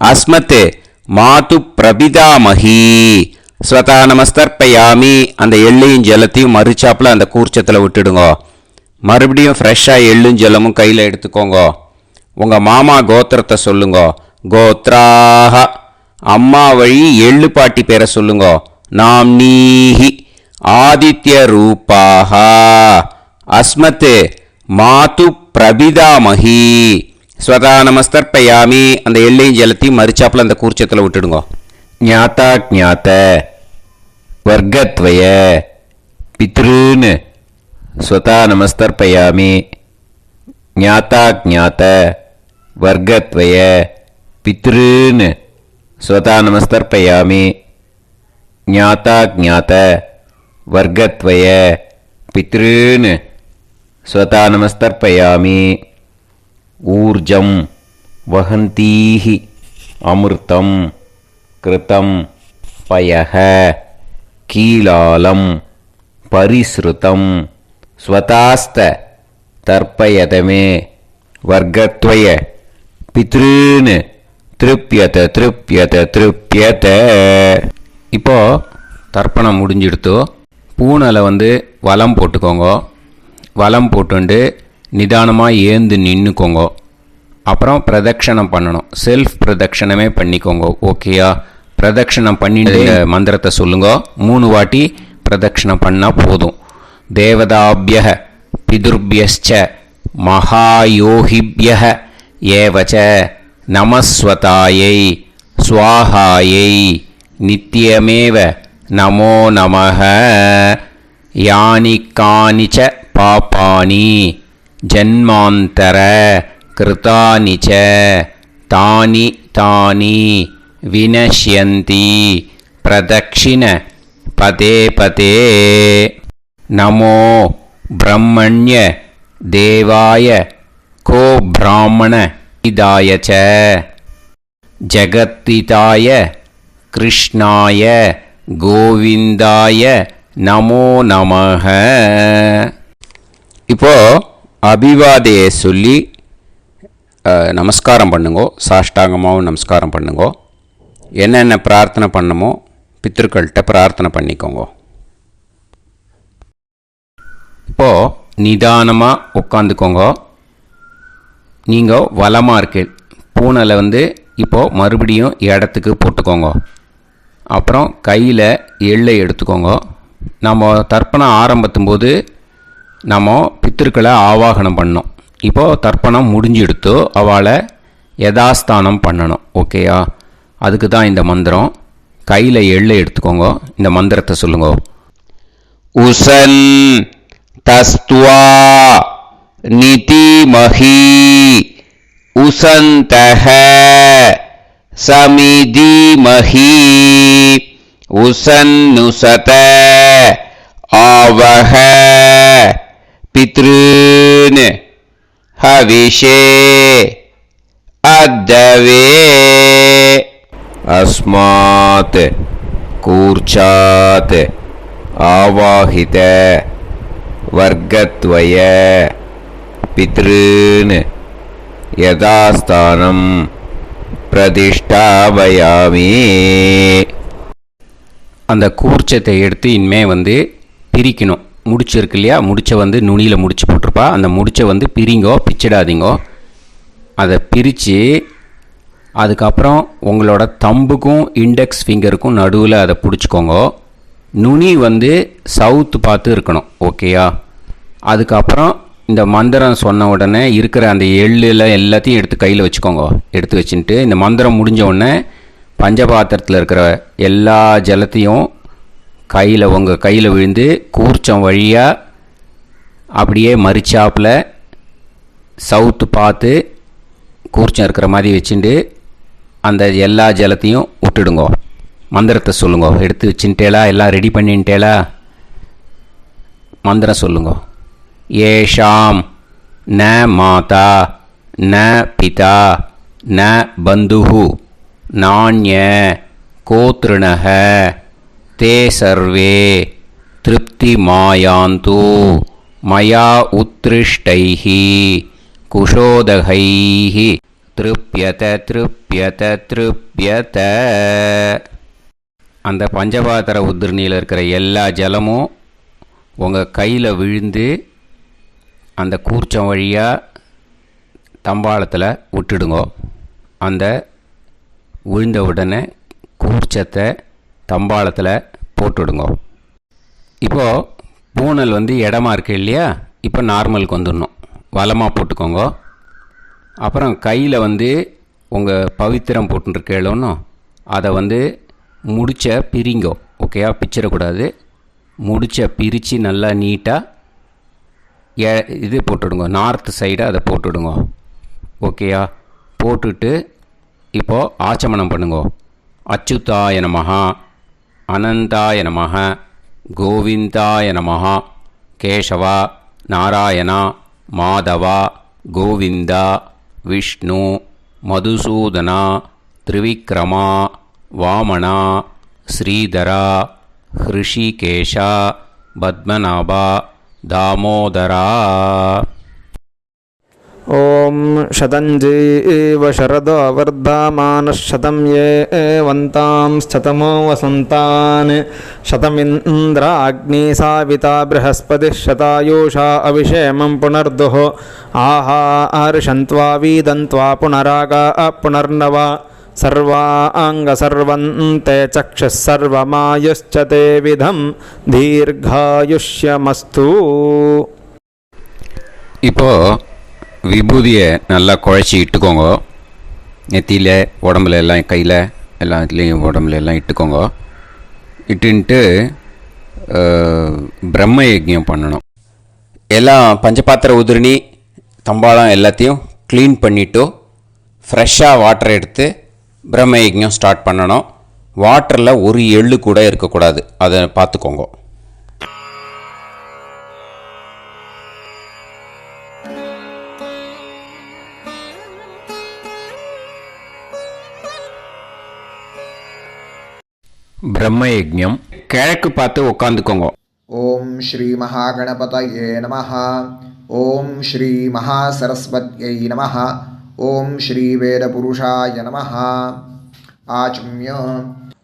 அஸ்மத் மாது பிரபிதாமஹி ஸ்வதா நமஸ்தர்ப்பயாமி. அந்த எள்ளையும் ஜலத்தையும் மறிச்சாப்பில் அந்த கூர்ச்சத்தில் விட்டுடுங்க. மறுபடியும் ஃப்ரெஷ்ஷாக எள்ளும் ஜலமும் கையில் எடுத்துக்கோங்க. உங்கள் மாமா கோத்திரத்தை சொல்லுங்க. கோத்ராஹ. அம்மா வழி எள்ளு பாட்டி பேரை சொல்லுங்க. நாம்னீஹி. ஆதித்யரூபாः அஸ்மத் மாது பிரபிதாமஹி. ஸ்வதா நமஸ்தர்ப்பயாமி. அந்த எள்ளையும் ஜலத்தையும் மறிச்சாப்புல அந்த கூர்ச்சத்தில் விட்டுடுங்க. ஞாதா ஜாத்த வர்க்கத்வய பித்ருன் ஸ்வதா நமஸ்தர்ப்பயாமி. ஞாதா ஜாத்த வர்க்கத்வய பித்ருன் ஸ்வதா நமஸ்தர்ப்பயாமி. ஞாதா ஜாத்த வர்க்கத்வய பித்ருன் ஸ்வதா நமஸ்தர்ப்பயாமி. ஊர்ஜம் வஹந்தீஹி அமிர்தம் கிருதம் பயஹ கீலாலம் பரிஸ்ருதம் ஸ்வதாஸ்த தர்ப்பயதமே வர்க்கத்வய பித்ருன் திருப்யத திருப்யத திருப்யத. இப்போ தர்ப்பணம் முடிஞ்சிடுத்தோ. பூனலை வலம் போட்டுக்கோங்க. வலம் போட்டுண்டு நிதானமாக ஏந்து நின்றுக்கோங்க. அப்புறம் பிரதட்சணம் பண்ணணும். செல்ஃப் பிரதட்சணமே பண்ணிக்கோங்க. ஓகேயா? பிரதட்சணம் பண்ணிட்டு மந்திரத்தை சொல்லுங்க. 3 வாட்டி பிரதட்சணம் பண்ணால் போதும். தேவதாபிய பிதுர்பியச்ச மகாயோகிபிய ஏவச்ச நமஸ்வதாயை ஸ்வாஹாயை நித்யமேவ நமோ நமஹ. யானி கானிச்ச பாபானி ஜன்மாந்தர கிருதானி ச தானி தானி வினஷ்யந்தி பிரதக்ஷிண பதே பதே. நமோ பிரம்மண்ய தேவாய கோ பிராமண இதாய ச ஜகத்திதாய கிருஷ்ணாய கோவிந்தாய நமோ நமஹ. இப்போ அபிவாதையை சொல்லி நமஸ்காரம் பண்ணுங்கோ. சாஷ்டாங்கமாகவும் நமஸ்காரம் பண்ணுங்கோ. என்னென்ன பிரார்த்தனை பண்ணமோ பித்ருக்கள்கிட்ட பிரார்த்தனை பண்ணிக்கோங்க. இப்போது நிதானமாக உட்காந்துக்கோங்க. நீங்கள் வலமாக இருக்கு பூனலை இப்போது மறுபடியும் இடத்துக்கு போட்டுக்கோங்க. அப்புறம் கையில் எள்ளை எடுத்துக்கோங்க. நம்ம தர்ப்பணம் ஆரம்பத்தும் போது நம்ம பித்திருக்களை ஆவாகனம் பண்ணோம். இப்போது தர்ப்பணம் முடிஞ்செடுத்து அவளை யதாஸ்தானம் பண்ணணும். ஓகேயா? அதுக்கு தான் இந்த மந்திரம். கையில் எள்ளை எடுத்துக்கோங்க. இந்த மந்திரத்தை சொல்லுங்க. உசன் தஸ்துவா நிதிமஹி உசந்தஹ சமிதிமஹி உசன்னுசத ஆவஹ பித்ருன் ஹவிஷே அத்தவே. அஸ்மாத் கூர்ச்சாத் ஆவாஹித வர்க்கத்வய பித்ருன் யதாஸ்தானம் பிரதிஷ்டாபயாமி. அந்த கூர்ச்சத்தை எடுத்து இனிமே பிரிக்கணும். முடிச்சிருக்கு இல்லையா? முடிச்சை நுனியில் முடிச்சு போட்டிருப்பா. அந்த முடிச்சை பிரிங்கோ, பிச்சிடாதீங்கோ. அதை பிரித்து அதுக்கப்புறம் உங்களோட தம்புக்கும் இண்டெக்ஸ் ஃபிங்கருக்கும் நடுவில் அதை பிடிச்சிக்கோங்க. நுனி சவுத்து பார்த்து இருக்கணும். ஓகேயா? அதுக்கப்புறம் இந்த மந்திரம் சொன்ன உடனே இருக்கிற அந்த எள்ளில் எல்லாத்தையும் எடுத்து கையில் வச்சுக்கோங்க. எடுத்து வச்சுட்டு இந்த மந்திரம் முடிஞ்ச உடனே பஞ்சபாத்திரத்தில் இருக்கிற எல்லா ஜலத்தையும் உங்கள் கையில் விழுந்து கூர்ச்சம் வழியாக அப்படியே மறிச்சாப்பில் சவுத்து பார்த்து கூர்ச்சம் இருக்கிற மாதிரி வச்சுட்டு அந்த எல்லா ஜலத்தையும் விட்டுடுங்க. மந்திரத்தை சொல்லுங்க. எடுத்து வச்சுட்டேலா? எல்லாம் ரெடி பண்ணிட்டேலா? மந்திரம் சொல்லுங்க. ஏஷாம் ந மாதா ந பிதா ந பந்துஹு நாண்ய கோத்ருணஹ தே சர்வே திருப்தி மாயாந்து மயா உத்ருஷ்டைஹி குஷோதகைஹி திருப்யத திருப்யத திருப்யத. அந்த பஞ்சபாத்திர உதிர்ணியில் இருக்கிற எல்லா ஜலமும் உங்கள் கையில் விழுந்து அந்த கூர்ச்சம் வழியாக தம்பாளத்தில் விட்டுடுங்க. அந்த விழுந்த உடனே கூர்ச்சத்தை தம்பாளத்தில் போட்டுடுங்க. இப்போது பூனல் வந்து இடமா இருக்கு இல்லையா, இப்போ நார்மலுக்கு வந்துடணும். வலமாக போட்டுக்கோங்க. அப்புறம் கையில் வந்து உங்கள் பவித்திரம் போட்டுருக்கேளோன்னு அதை வந்து முடிச்ச பிரிங்கோ. ஓகேயா, பிச்சிடக்கூடாது. முடிச்ச பிரித்து நல்லா நீட்டாக இது போட்டுவிடுங்க, நார்த் சைடை அதை போட்டுவிடுங்க. ஓகேயா, போட்டுட்டு இப்போது ஆச்சமனம் பண்ணுங்க. அச்சுதாய நமஹ, அனந்தாய நமஹ, கோவிந்தாய நமஹ, கேசவா, நாராயணா, மாதவா, கோவிந்தா, விஷ்ணு, மதுசூதனா, திரிவிக்ரமா, வாமனா, ஸ்ரீதரா, ஹிருஷிகேஷா, பத்மநாபா, தாமோதரா. ॐ शतञ्जीव शरदो वर्धमानः शतं ये एवन्तां शतमो वसन्तान् शतमिन्द्राग्नी साविता बृहस्पतिः शतायुषा अभिषेमं पुनर्दुः आहार्षन्त्वा वीदन्त्वा पुनरागा पुनर्नव सर्वाङ्गसर्वन्ते चक्षुः सर्वमायुश्च ते विधं दीर्घायुष्यमस्तु. இப்போது விபூதியை நல்லா குழச்சி இட்டுக்கோங்க. நெத்தியில், உடம்புல எல்லாம், கையில் எல்லாத்துலேயும் உடம்புல எல்லாம் இட்டுக்கோங்க. இட்டுன்ட்டு பிரம்ம யஜ்ஞம் பண்ணணும். எல்லாம் பஞ்சபாத்திர உதிரணி தம்பாளம் எல்லாத்தையும் க்ளீன் பண்ணிவிட்டு ஃப்ரெஷ்ஷாக வாட்டர் எடுத்து பிரம்ம யஜ்ஞம் ஸ்டார்ட் பண்ணணும். வாட்டரில் ஒரு எள்ளு கூட இருக்கக்கூடாது, அதை பார்த்துக்கோங்க. பிரம்ம யஜ்ஞம் கிழக்கு பார்த்து உட்காந்துக்கோங்க. ஓம் ஸ்ரீ மகாகணபதயே நமஹ. ஓம் ஸ்ரீ மகாசரஸ்வத்யை நமஹ. ஓம் ஸ்ரீ வேதபுருஷாய நமஹ. ஆச்ம்ய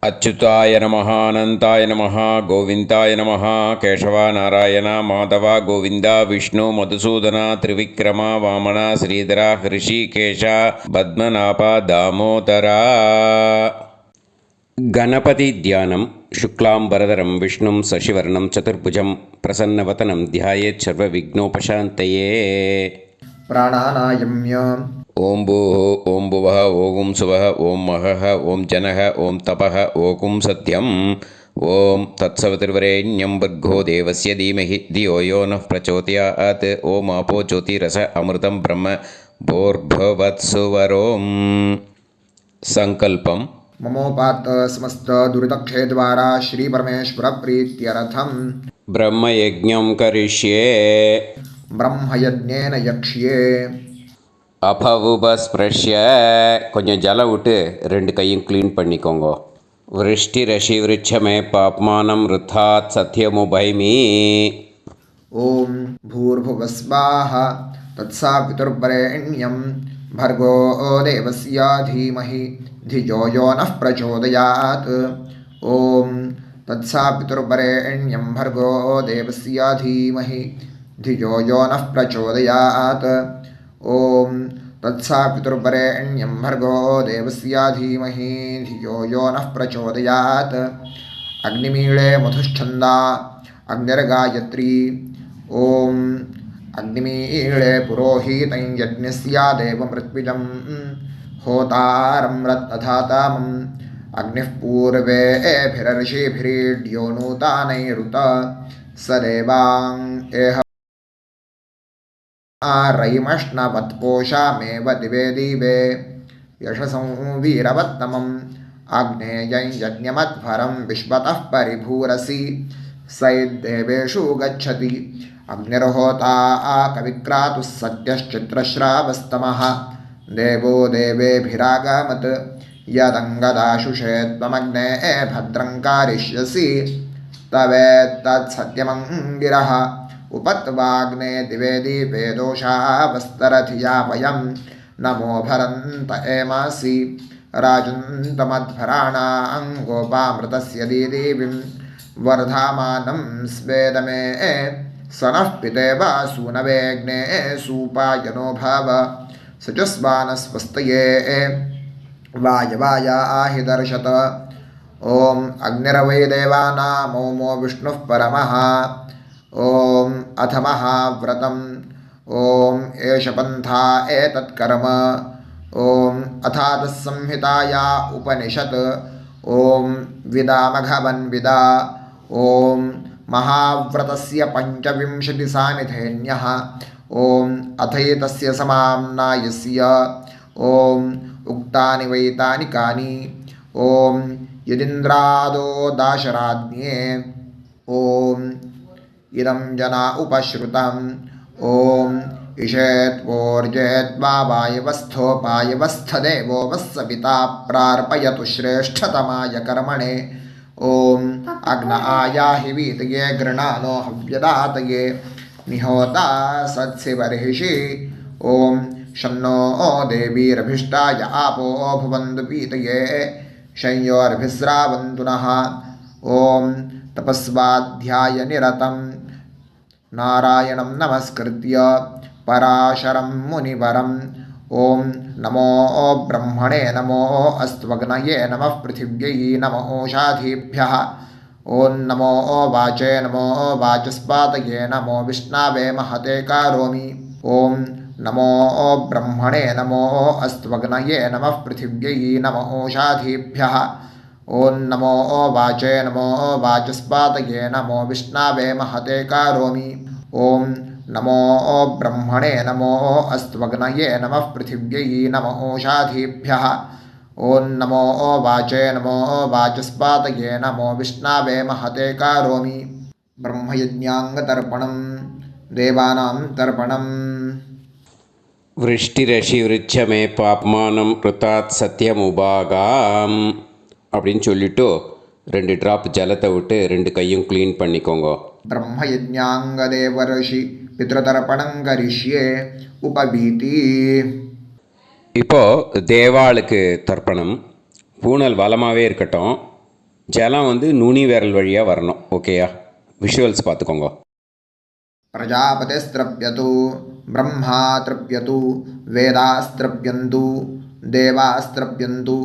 அச்சுதாய நமஹ, அனந்தாய நமஹ, கோவிந்தாய நமஹ, கேசவா, நாராயணா, மாதவா, கோவிந்தா, விஷ்ணு, மதுசூதனா, திரிவிக்ரமா, வாமனா, ஸ்ரீதரா, ஹிருஷிகேஷா, பத்மநாபா, தாமோதரா. गणपति ध्यानं शुक्लांबरधरं विष्णुं शशिवर्णं चतुर्भुजं प्रसन्नवदनं ध्यायेत् सर्वविघ्नोपशान्तये. प्राणानायम्य ओं भूः, ओं भुवः, ओं सुवः, ओं महः, ओं जनः, ओं तपः, ओं सत्यम्. ओं तत्सवितुर्वरेण्यं भर्गो देवस्य धीमहि धियो यो नः प्रचोदयात्. ओं आपो ज्योतिरस अमृतं ब्रह्म भूर्भुवत्सुवरों. संकल्पम्. ममोपात समस्त दुरितक्षय द्वारा श्री परमेश्वर प्रीत्यर्थम ब्रह्मयज्ञं करिष्ये. ब्रह्मयज्ञेन यक्ष्ये. அபவுபஸ்பிரஷ்ய கொஞ்சம் ஜலம் விட்டு 2 கையும் க்ளீன் பண்ணிக்கோங்க. விருஷ்டி ரஷி விருட்சமே பாப்மானம் ருத்தாத் சத்யமுபைமி. ओम भूर्भुवस्वाहा तत्सवितुर्वरेण्यं भर्गो देवस्य धीमहि धियो यो नः प्रचोदयात्. ओम तत्सवितुर्वरेण्यं भर्गो देवस्य धीमहि धियो यो नः प्रचोदयात्. ओम तत्सवितुर्वरेण्यं भर्गो देवस्य धीमहि धियो यो नः प्रचोदयात्. अग्निमीळे मधुश्छन्दा अग्निर्गायत्री. ओम अग्निमीळे पुरोहितं यज्ञस्य देवमृत्विजं होतारं रत्नधातामं अग्निः पूर्वेभिरर्षिभिरीड्यो नूतानैरुत स देवां एह रयिमष्णवत्पोषामेव दिवे दिवे यशसं वीरवत्तमम् आग्नेयं यज्ञमध्वरं विश्वतः परिभूरसि सैद्देवेषु गच्छति. अग्निर्होता कविक्रातुः सद्यश्चित्रश्रावस्तमः देवो देवेभिरागमत् यदङ्गदाशुषे त्वमग्ने भद्रं कारिष्यसि तवेत्तत्सत्यमङ्गिरः उपत्वाग्ने दिवे दीपे दोषावस्तरधिया वयं नमो भरन्त एमासि राजन्तमध्वराणां गोपामृतस्य दीदेवीं वर्धामानं स्वेदमे सनः पितेव सूनवेग्ने सूपायनो भव सचस्वानस्वस्तये वायवाया हि दर्शत. ॐ अग्निरवै देवानामोमो विष्णुः परमः ॐ अथ महाव्रतम् ॐ एष पन्था एतत्कर्म ॐ अथातः संहिताया उपनिषत् ॐ विदामघवन्विदा ॐ महाव्रतस्य पञ्चविंशतिसामिथेन्यः ॐ अथैतस्य समाम्नायस्य ॐ उक्तानि वैतानि कानि ॐ यदिन्द्रादो दाशराज्ञे ॐ इदं जना उपश्रुतम् ॐ इषेत्वोर्जेत्वावायवस्थोपायवस्थदेवो वस्सविता प्रार्पयतु श्रेष्ठतमाय कर्मणे ॐ अग्न आयाहि वीतये गृणानो हव्यदातये निहोता सत्सिवर्हिषि ॐ शन्नो देवीरभिष्टाय आपो भुवन्तु पीतये शंयोर्भिस्रावन्तु नः ॐ तपस्वाध्यायनिरतं नारायणं नमस्कृत्य पराशरं मुनिवरं ॐ नमो ब्रह्मणे नमो अस्त्वग्नये नमः पृथिव्यै नमो ओषाधीभ्यः ॐ नमो वाचे नमो वाचस्पातये नमो विष्णवे महते करोमि ॐ नमो ब्रह्मणे नमो अस्त्वग्नये नमः पृथिव्यै नमो ओषाधीभ्यः ॐ नमो वाचे नमो वाचस्पातये नमो विष्णवे महते करोमि ॐ नमो ब्रह्मणे नमो अस्त्वग्नये नमः पृथिव्यै नमो ओषाधीभ्यः ॐ नमो वाचे नमो वाचस्पातये नमो विष्णवे महते करोमि ब्रह्मयज्ञाङ्गतर्पणं देवानां तर्पणम् விருஷ்டிரஷி விருட்சமே பாப்மானம் ருத்தாத் சத்தியமுபாகாம் அப்படின்னு சொல்லிவிட்டு 2 ட்ராப் ஜலத்தை விட்டு 2 கையும் க்ளீன் பண்ணிக்கோங்க. ब्रह्मयज्ञाङ्गदेवर्षि पितृतर्पणं करिष्ये उपवीति. இப்போது தேவாளுக்கு தர்ப்பணம். பூனல் வளமாகவே இருக்கட்டும். ஜலம் நுனி விரல் வழியாக வரணும். ஓகேயா? விஷுவல்ஸ் பார்த்துக்கோங்க. प्रजापतिस्त्रप्यतु ब्रह्मा तृप्यतु वेदास्त्रप्यन्तु देवास्त्रप्यन्तु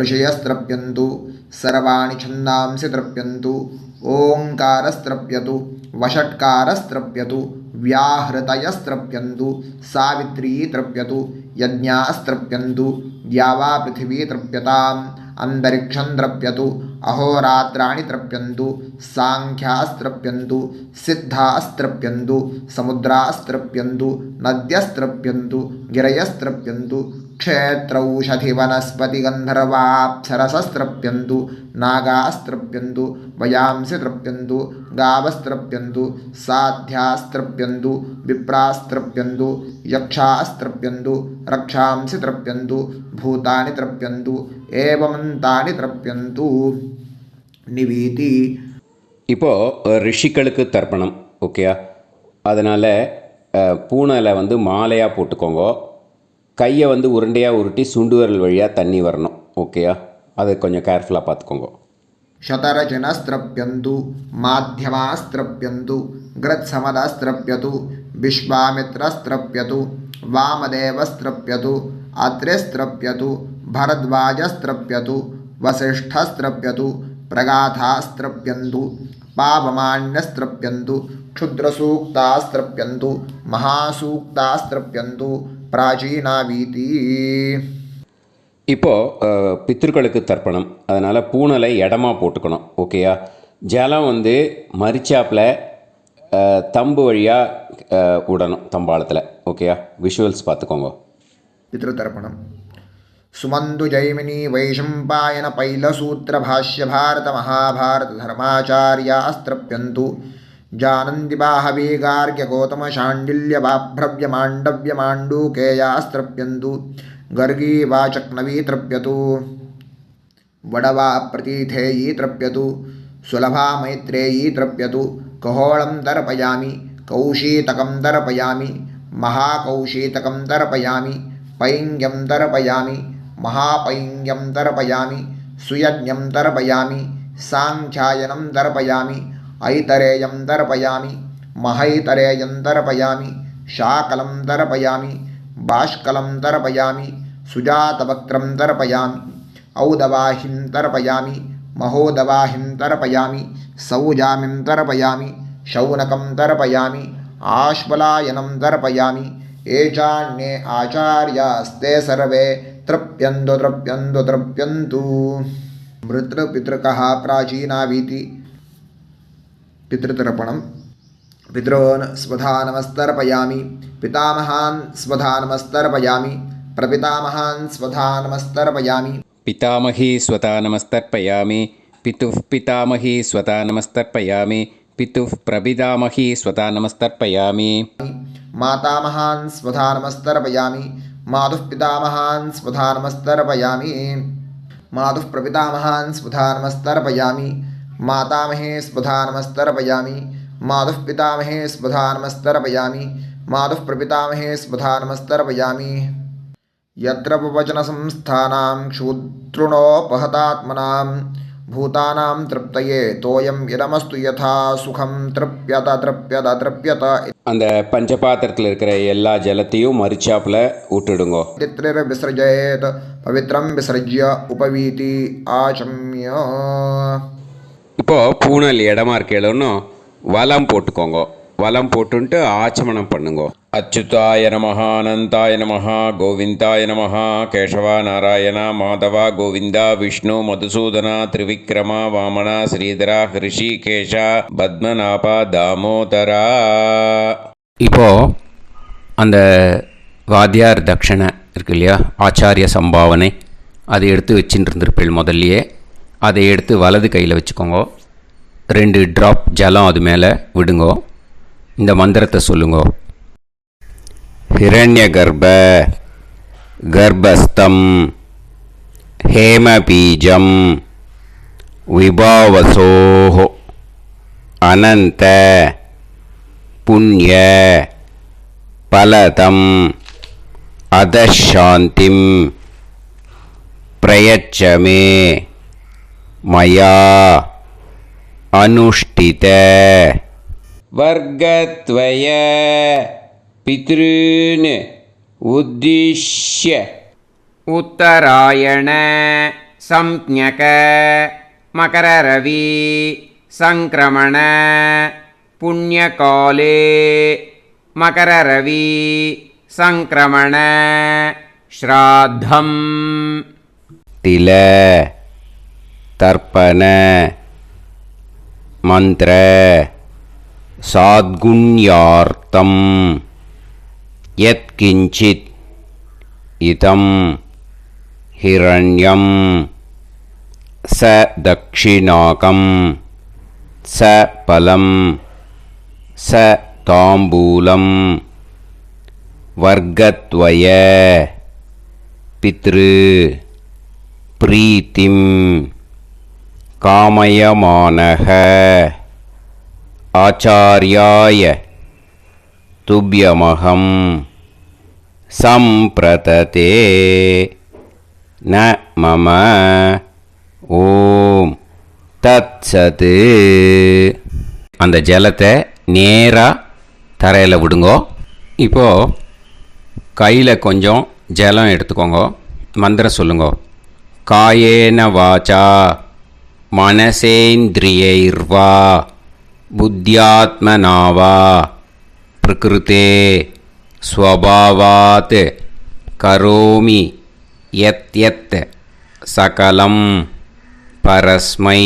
ऋषयस्त्रप्यन्तु सर्वाणि छन्दांसि तृप्यन्तु ओङ्कारस्त्रप्यतु वषट्कारस्त्रप्यतु व्याहृतयस्त्रप्यन्तु सावित्री तृप्यतु यज्ञास्त्रप्यन्तु द्यावा पृथिवी तृप्यताम् अंतरिक्षं तृप्यतु अहोरात्राणि तृप्यन्तु सांख्यास्त्रप्यन्तु सिद्धास्त्रप्यन्तु समुद्रास्त्रप्यन्तु नद्यस्त्रप्यन्तु गिरयस्त्रप्यन्तु क्षेत्रौषधिवनस्पतिगन्धर्वाप्सरसस्त्रप्यन्तु नागास्त्रप्यन्तु वयांसि तृप्यन्तु गावस्त्रप्यन्तु साध्यास्त्रप्यन्तु विप्रास्त्रप्यन्तु यक्षास्त्रप्यन्तु रक्षांसि तृप्यन्तु भूतानि तृप्यन्तु एवमन्तानि तृप्यन्तु निवीति. இப்போது ரிஷிகளுக்கு தர்ப்பணம். ஓகேயா? அதனால் பூனலை மாலையாக போட்டுக்கோங்க. கையை உருண்டையாக உருட்டி சுண்டு விரல் வழியாக தண்ணி வரணும். ஓகேயா? அதை கொஞ்சம் கேர்ஃபுல்லாக பார்த்துக்கோங்க. शतरजनस्त्रप्यन्तु माध्यमास्त्रप्यन्तु गृत्समदस्त्रप्यतु विश्वामित्रस्त्रप्यतु वामदेवस्त्रप्यतु अत्रिस्त्रप्यतु भरद्वाजस्त्रप्यतु वसिष्ठस्त्रप्यतु प्रगाथास्त्रप्यन्तु पावमान्यस्त्रप्यन्तु क्षुद्रसूक्तास्त्रप्यन्तु महासूक्तास्त्रप्यन्तु प्राचीनावीति. இப்போது பித்ருக்களுக்கு தர்ப்பணம். அதனால் பூனலை இடமா போட்டுக்கணும். ஓகேயா? ஜலம் மரிச்சாப்பில் தம்பு வழியாக விடணும் தம்பாளத்தில். ஓகேயா? விஷுவல்ஸ் பார்த்துக்கோங்க. पितृतर्पणं सुमन्तु जैमिनी वैशम्पायन पैलसूत्रभाष्य भारत महाभारत धर्माचार्यास्त्रप्यन्तु जानन्ति बाहवी गार्ग्य गौतम शाण्डिल्य बाभ्रव्य माण्डव्य माण्डूकेयास्त्रप्यन्तु गर्गी वाचक्नवी तृप्यतु वडवा प्रतीथेयी तृप्यतु सुलभा मैत्रेयी तृप्यतु कहोळं तर्पयामि कौशीतकं तर्पयामि महाकौशीतकं तर्पयामि पैङ्ग्यं तर्पयामि महापैङ्ग्यं तर्पयामि सुयज्ञं तर्पयामि साङ्ख्यायनं तर्पयामि ऐतरेयं तर्पयामि महैतरेयं तर्पयामि शाकलं तर्पयामि बाष्कलं तर्पयामि सुजातवक्त्रं तर्पयामि औदवाहिं तर्पयामि महोदवाहिं तर्पयामि सौजामिं तर्पयामि शौनकं तर्पयामि आश्वलायनं तर्पयामि ये चान्ये आचार्यास्ते सर्वे तृप्यन्तु तृप्यन्तु तृप्यन्तु मृतृपितृकः प्राचीनावीति पितृतर्पणं पितॄन् स्वधा नमस्तर्पयामि पितामहान् स्वधा नमस्तर्पयामि प्रपितामहान् स्वधा नमस्तर्पयामि पितामही स्वता नमस्तर्पयामि पितुः पितामही स्वता नमस्तर्पयामि पितुः प्रपितामही स्वता नमस्तर्पयामि मातामहान् स्वधा नमस्तर्पयामि मातुः पितामहान् स्वधा नमस्तर्पयामि मातुः प्रपितामहान् स्वधा नमस्तर्पयामि मातामहे स्वधा नमस्तर्पयामि मातुः पितामहे स्वधा नमस्तर्पयामि मातुः प्रपितामहे स्वधा नमस्तर्पयामि यत्र वचनसंस्थानां क्षुद्रुणोपहतात्मनां भूतानां तृप्तये तोयं इदमस्तु यथा सुखं तृप्यत तृप्यत तृप्यत அந்த பஞ்சபாத்திரத்தில் இருக்கிற எல்லா ஜலத்தையும் மறிச்சாப்பில் விட்டுடுங்கோ. विसृजेत् पवित्रं विसृज्य उपवीति आचम्य இப்போது பூனல் இடமா இருக்கேன்னு வலம் போட்டுக்கோங்க. வலம் போட்டுன்ட்டு ஆச்சமனம் பண்ணுங்க. அச்சுதாய நமஹ அனந்தாய நமஹ கோவிந்தாய நமஹ கேசவா நாராயணா மாதவா கோவிந்தா விஷ்ணு மதுசூதனா திரிவிக்ரமா வாமனா ஸ்ரீதரா ஹிருஷிகேஷா பத்மநாபா தாமோதரா. இப்போது அந்த வாத்தியார் தட்சணை இருக்கு இல்லையா, ஆச்சாரிய சம்பாவனை, அதை எடுத்து வச்சுட்டு இருந்திருப்பேள் முதல்லையே. அதை எடுத்து வலது கையில் வச்சுக்கோங்க. 2 ட்ராப் ஜலம் அது மேலே விடுங்கோ. இந்த மந்திரத்தை சொல்லுங்கோ. ஹிரண்ய கர்ப்ப கர்ப்பஸ்தம் ஹேமபீஜம் விபாவசோஹோ அனந்த புண்ணிய பலதம் அதசாந்திம் பிரயச்சமே மயா அனுஷ்டித வர்க்கத்வய பித்ருன் உத்திஷ்ய உத்தராயண சம்ஞக மகரரவி சங்கிரமண புண்ணியகாலே மகரரவி சங்கிரமண ஸ்ராத்தம் தில தர்ப்பண மந்திர சாத்குண்யார்த்தம் யத்கிஞ்சித் இதம் ஹிரண்யம் ச தக்ஷிணாகம் ச பலம் ச தாம்பூலம் வர்க்கத்வய பித்ரு பிரீத்திம் காமயமானஹ ஆச்சார்யாய துப்யமகம் சம்பிரததே ந மம ஓம் தத்சத். அந்த ஜலத்தை நேராக தரையில் விடுங்கோ. இப்போது கையில் கொஞ்சம் ஜலம் எடுத்துக்கோங்க. மந்திரம் சொல்லுங்கோ. காயேன வாச்சா மனசேந்திரியைர்வா புத்தியாத்மனாவா பிரகிருதே ஸ்வபாவாத் கரோமி யத் யத் சகலம் பரஸ்மை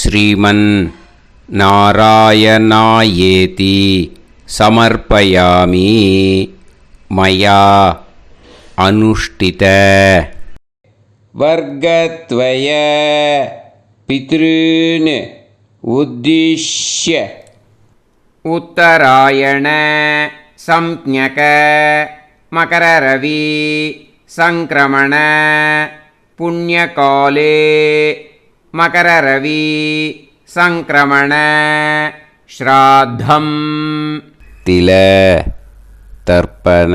ஸ்ரீமன் நாராயணாயேதி சமர்ப்பயாமி மயா அனுஷ்டித வர்க்கத்வய பித்ருன் உத்திஷ்ய உத்தராயண சம்ஞக மகரரவி சங்கிரமண புண்ணியகாலே மகரரவி சங்கிரமண ஸ்ராத்தம் தில தர்ப்பண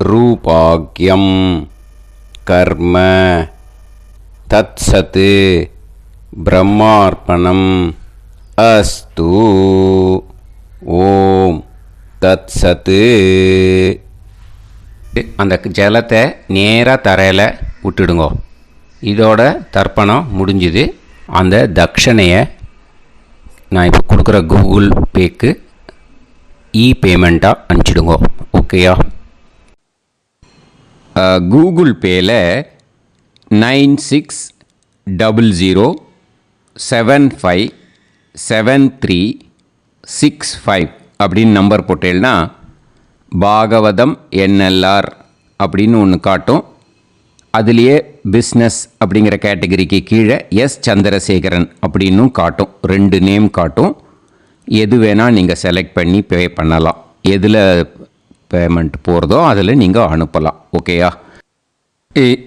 ரூபாக்யம் கர்ம தத்சத் பிரம்மார்ப்பணம் அஸ்து. ஓம் தத்சத். அந்த ஜலத்தை நேராக தரையில் விட்டுடுங்கோ. இதோட தர்ப்பணம் முடிஞ்சுது. அந்த தட்சணையை நான் இப்போ கொடுக்குற கூகுள் பேக்கு பேமெண்ட்டாக அனுப்பிச்சிடுங்க. ஓகேயா? கூகுள் பேயில் 9600757365 அப்படின்னு நம்பர் போட்டேன்னா பாகவதம் NLR அப்படின்னு ஒன்று காட்டும். அதுலேயே பிஸ்னஸ் அப்படிங்கிற கேட்டகரிக்கு கீழே எஸ் சந்திரசேகரன் அப்படின்னும் காட்டும். 2 நேம் காட்டும். எது வேணால் நீங்கள் செலக்ட் பண்ணி பே பண்ணலாம். எதில் பேமெண்ட் போகிறதோ அதில் நீங்கள் அனுப்பலாம். ஓகேயா?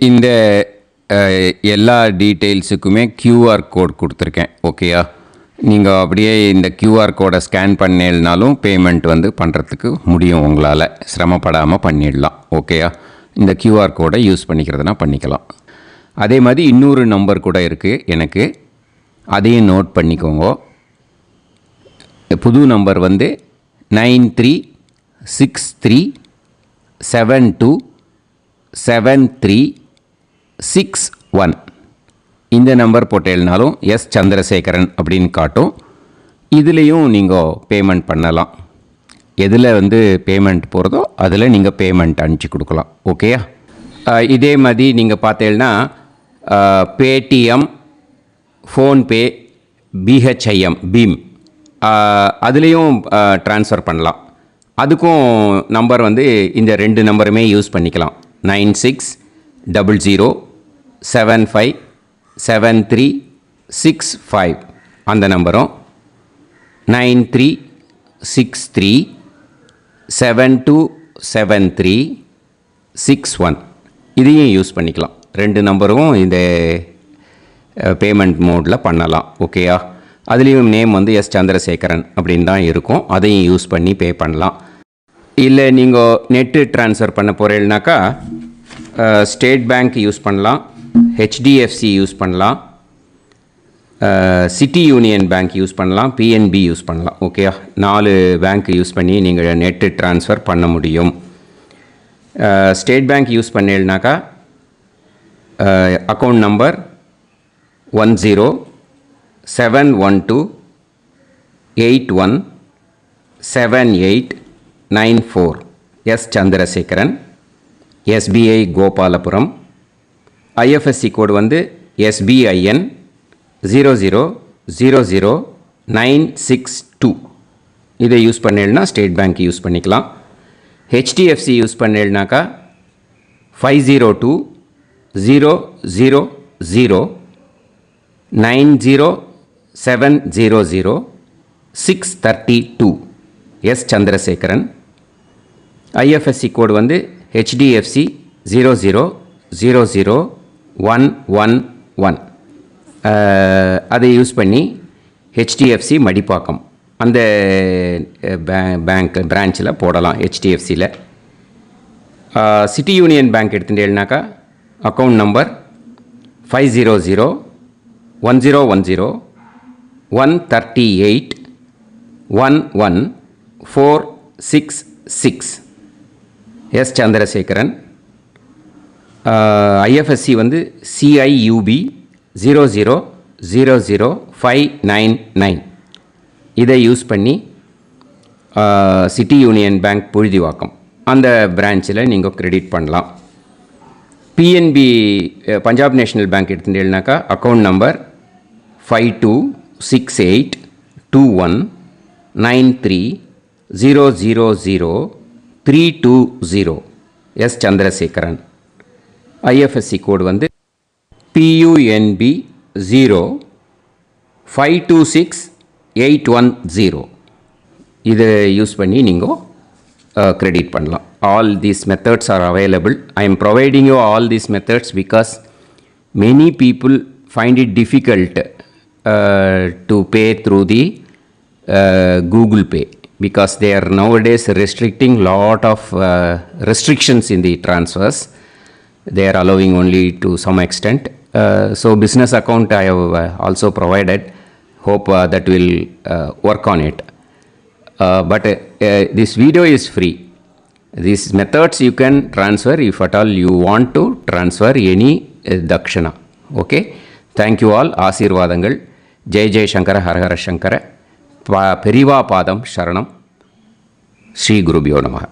இந்த எல்லா டீட்டெயில்ஸுக்குமே QR கோட் கொடுத்துருக்கேன். ஓகேயா? நீங்கள் அப்படியே இந்த QR கோடை ஸ்கேன் பண்ணேல்னாலும் பேமெண்ட் வந்து பண்ணுறதுக்கு முடியும். உங்களால் சிரமப்படாமல் பண்ணிடலாம். ஓகேயா? இந்த QR கோடை யூஸ் பண்ணிக்கிறதுனா பண்ணிக்கலாம். அதே மாதிரி இன்னொரு நம்பர் கூட இருக்குது எனக்கு, அதையும் நோட் பண்ணிக்கோங்க. புது நம்பர் வந்து 9363727361. இந்த நம்பர் போட்டேல்னாலும் எஸ் சந்திரசேகரன் அப்படின்னு காட்டும். இதுலேயும் நீங்கள் பேமெண்ட் பண்ணலாம். எதில் வந்து பேமெண்ட் போகிறதோ அதில் நீங்கள் பேமெண்ட் அனுப்பிச்சி கொடுக்கலாம். ஓகேயா? இதே மாதிரி நீங்கள் பார்த்தேன்னா பேடிஎம், ஃபோன்பே, BHIM பீம் அதுலேயும் ட்ரான்ஸ்ஃபர் பண்ணலாம். அதுக்கும் நம்பர் வந்து இந்த 2 நம்பருமே யூஸ் பண்ணிக்கலாம். 9600757365 அந்த நம்பரும் 9363727361 இதையும் யூஸ் பண்ணிக்கலாம். 2 நம்பரும் இந்த பேமெண்ட் மோடில் பண்ணலாம். ஓகேயா? அதுலேயும் நேம் வந்து எஸ் சந்திரசேகரன் அப்படின்னு தான் இருக்கும். அதையும் யூஸ் பண்ணி பே பண்ணலாம். இல்லை நீங்கள் நெட்டு ட்ரான்ஸ்ஃபர் பண்ண போகிறீங்கனாக்கா ஸ்டேட் பேங்க் யூஸ் பண்ணலாம், HDFC யூஸ் பண்ணலாம், சிட்டி யூனியன் பேங்க் யூஸ் பண்ணலாம், PNB யூஸ் பண்ணலாம். ஓகேயா? 4 பேங்க் யூஸ் பண்ணி நீங்கள் நெட்டு ட்ரான்ஸ்ஃபர் பண்ண முடியும். ஸ்டேட் பேங்க் யூஸ் பண்ணீங்கனாக்கா account number 1071281789 S Chandrasekaran, SBI Gopalapuram. IFSC code வந்து SBIN 0000962. இதை யூஸ் பண்ணேன்னா ஸ்டேட் பேங்க் யூஸ் பண்ணிக்கலாம். HDFC யூஸ் பண்ணேன்னாக்கா 5020090700 எஸ் சந்திரசேகரன். IFSC கோடு வந்து HDFC 0000111. அதை யூஸ் பண்ணி HDFC மடிப்பாக்கம் அந்த பேங்க் பிரான்ச்சில் போடலாம். HDFCயில் சிட்டி யூனியன் பேங்க் எடுத்துட்டேன்னாக்கா account number 500101381146 S Chandrasekaran. IFSC வந்து CIUB 0000599. இதை யூஸ் பண்ணி சிட்டி யூனியன் பேங்க் புழுதிவாக்கம் அந்த பிரான்ச்சில் நீங்கள் கிரெடிட் பண்ணலாம். PNB பஞ்சாப் நேஷ்னல் பேங்க் எடுத்துட்டேன்னாக்கா account number 52682193000320 S Chandrasekaran. IFSC code வந்து PUNB 0526810. இதை யூஸ் பண்ணி நீங்கள் கிரெடிட் பண்ணலாம். All these methods are available. I am providing you all these methods because many people find it difficult to pay through the Google Pay because they are nowadays restricting lot of restrictions in the transfers. They are allowing only to some extent. So business account I have also provided. Hope that will work on it. But this video is free. These methods you can transfer if at all you want to transfer any dakshana. Okay, thank you all. ஆசீர்வாதங்கள். ஜெய் ஜெய் சங்கர ஹரஹர சங்கர. பெரிவா பாதம் சரணம். ஸ்ரீ குருபியோ நமः.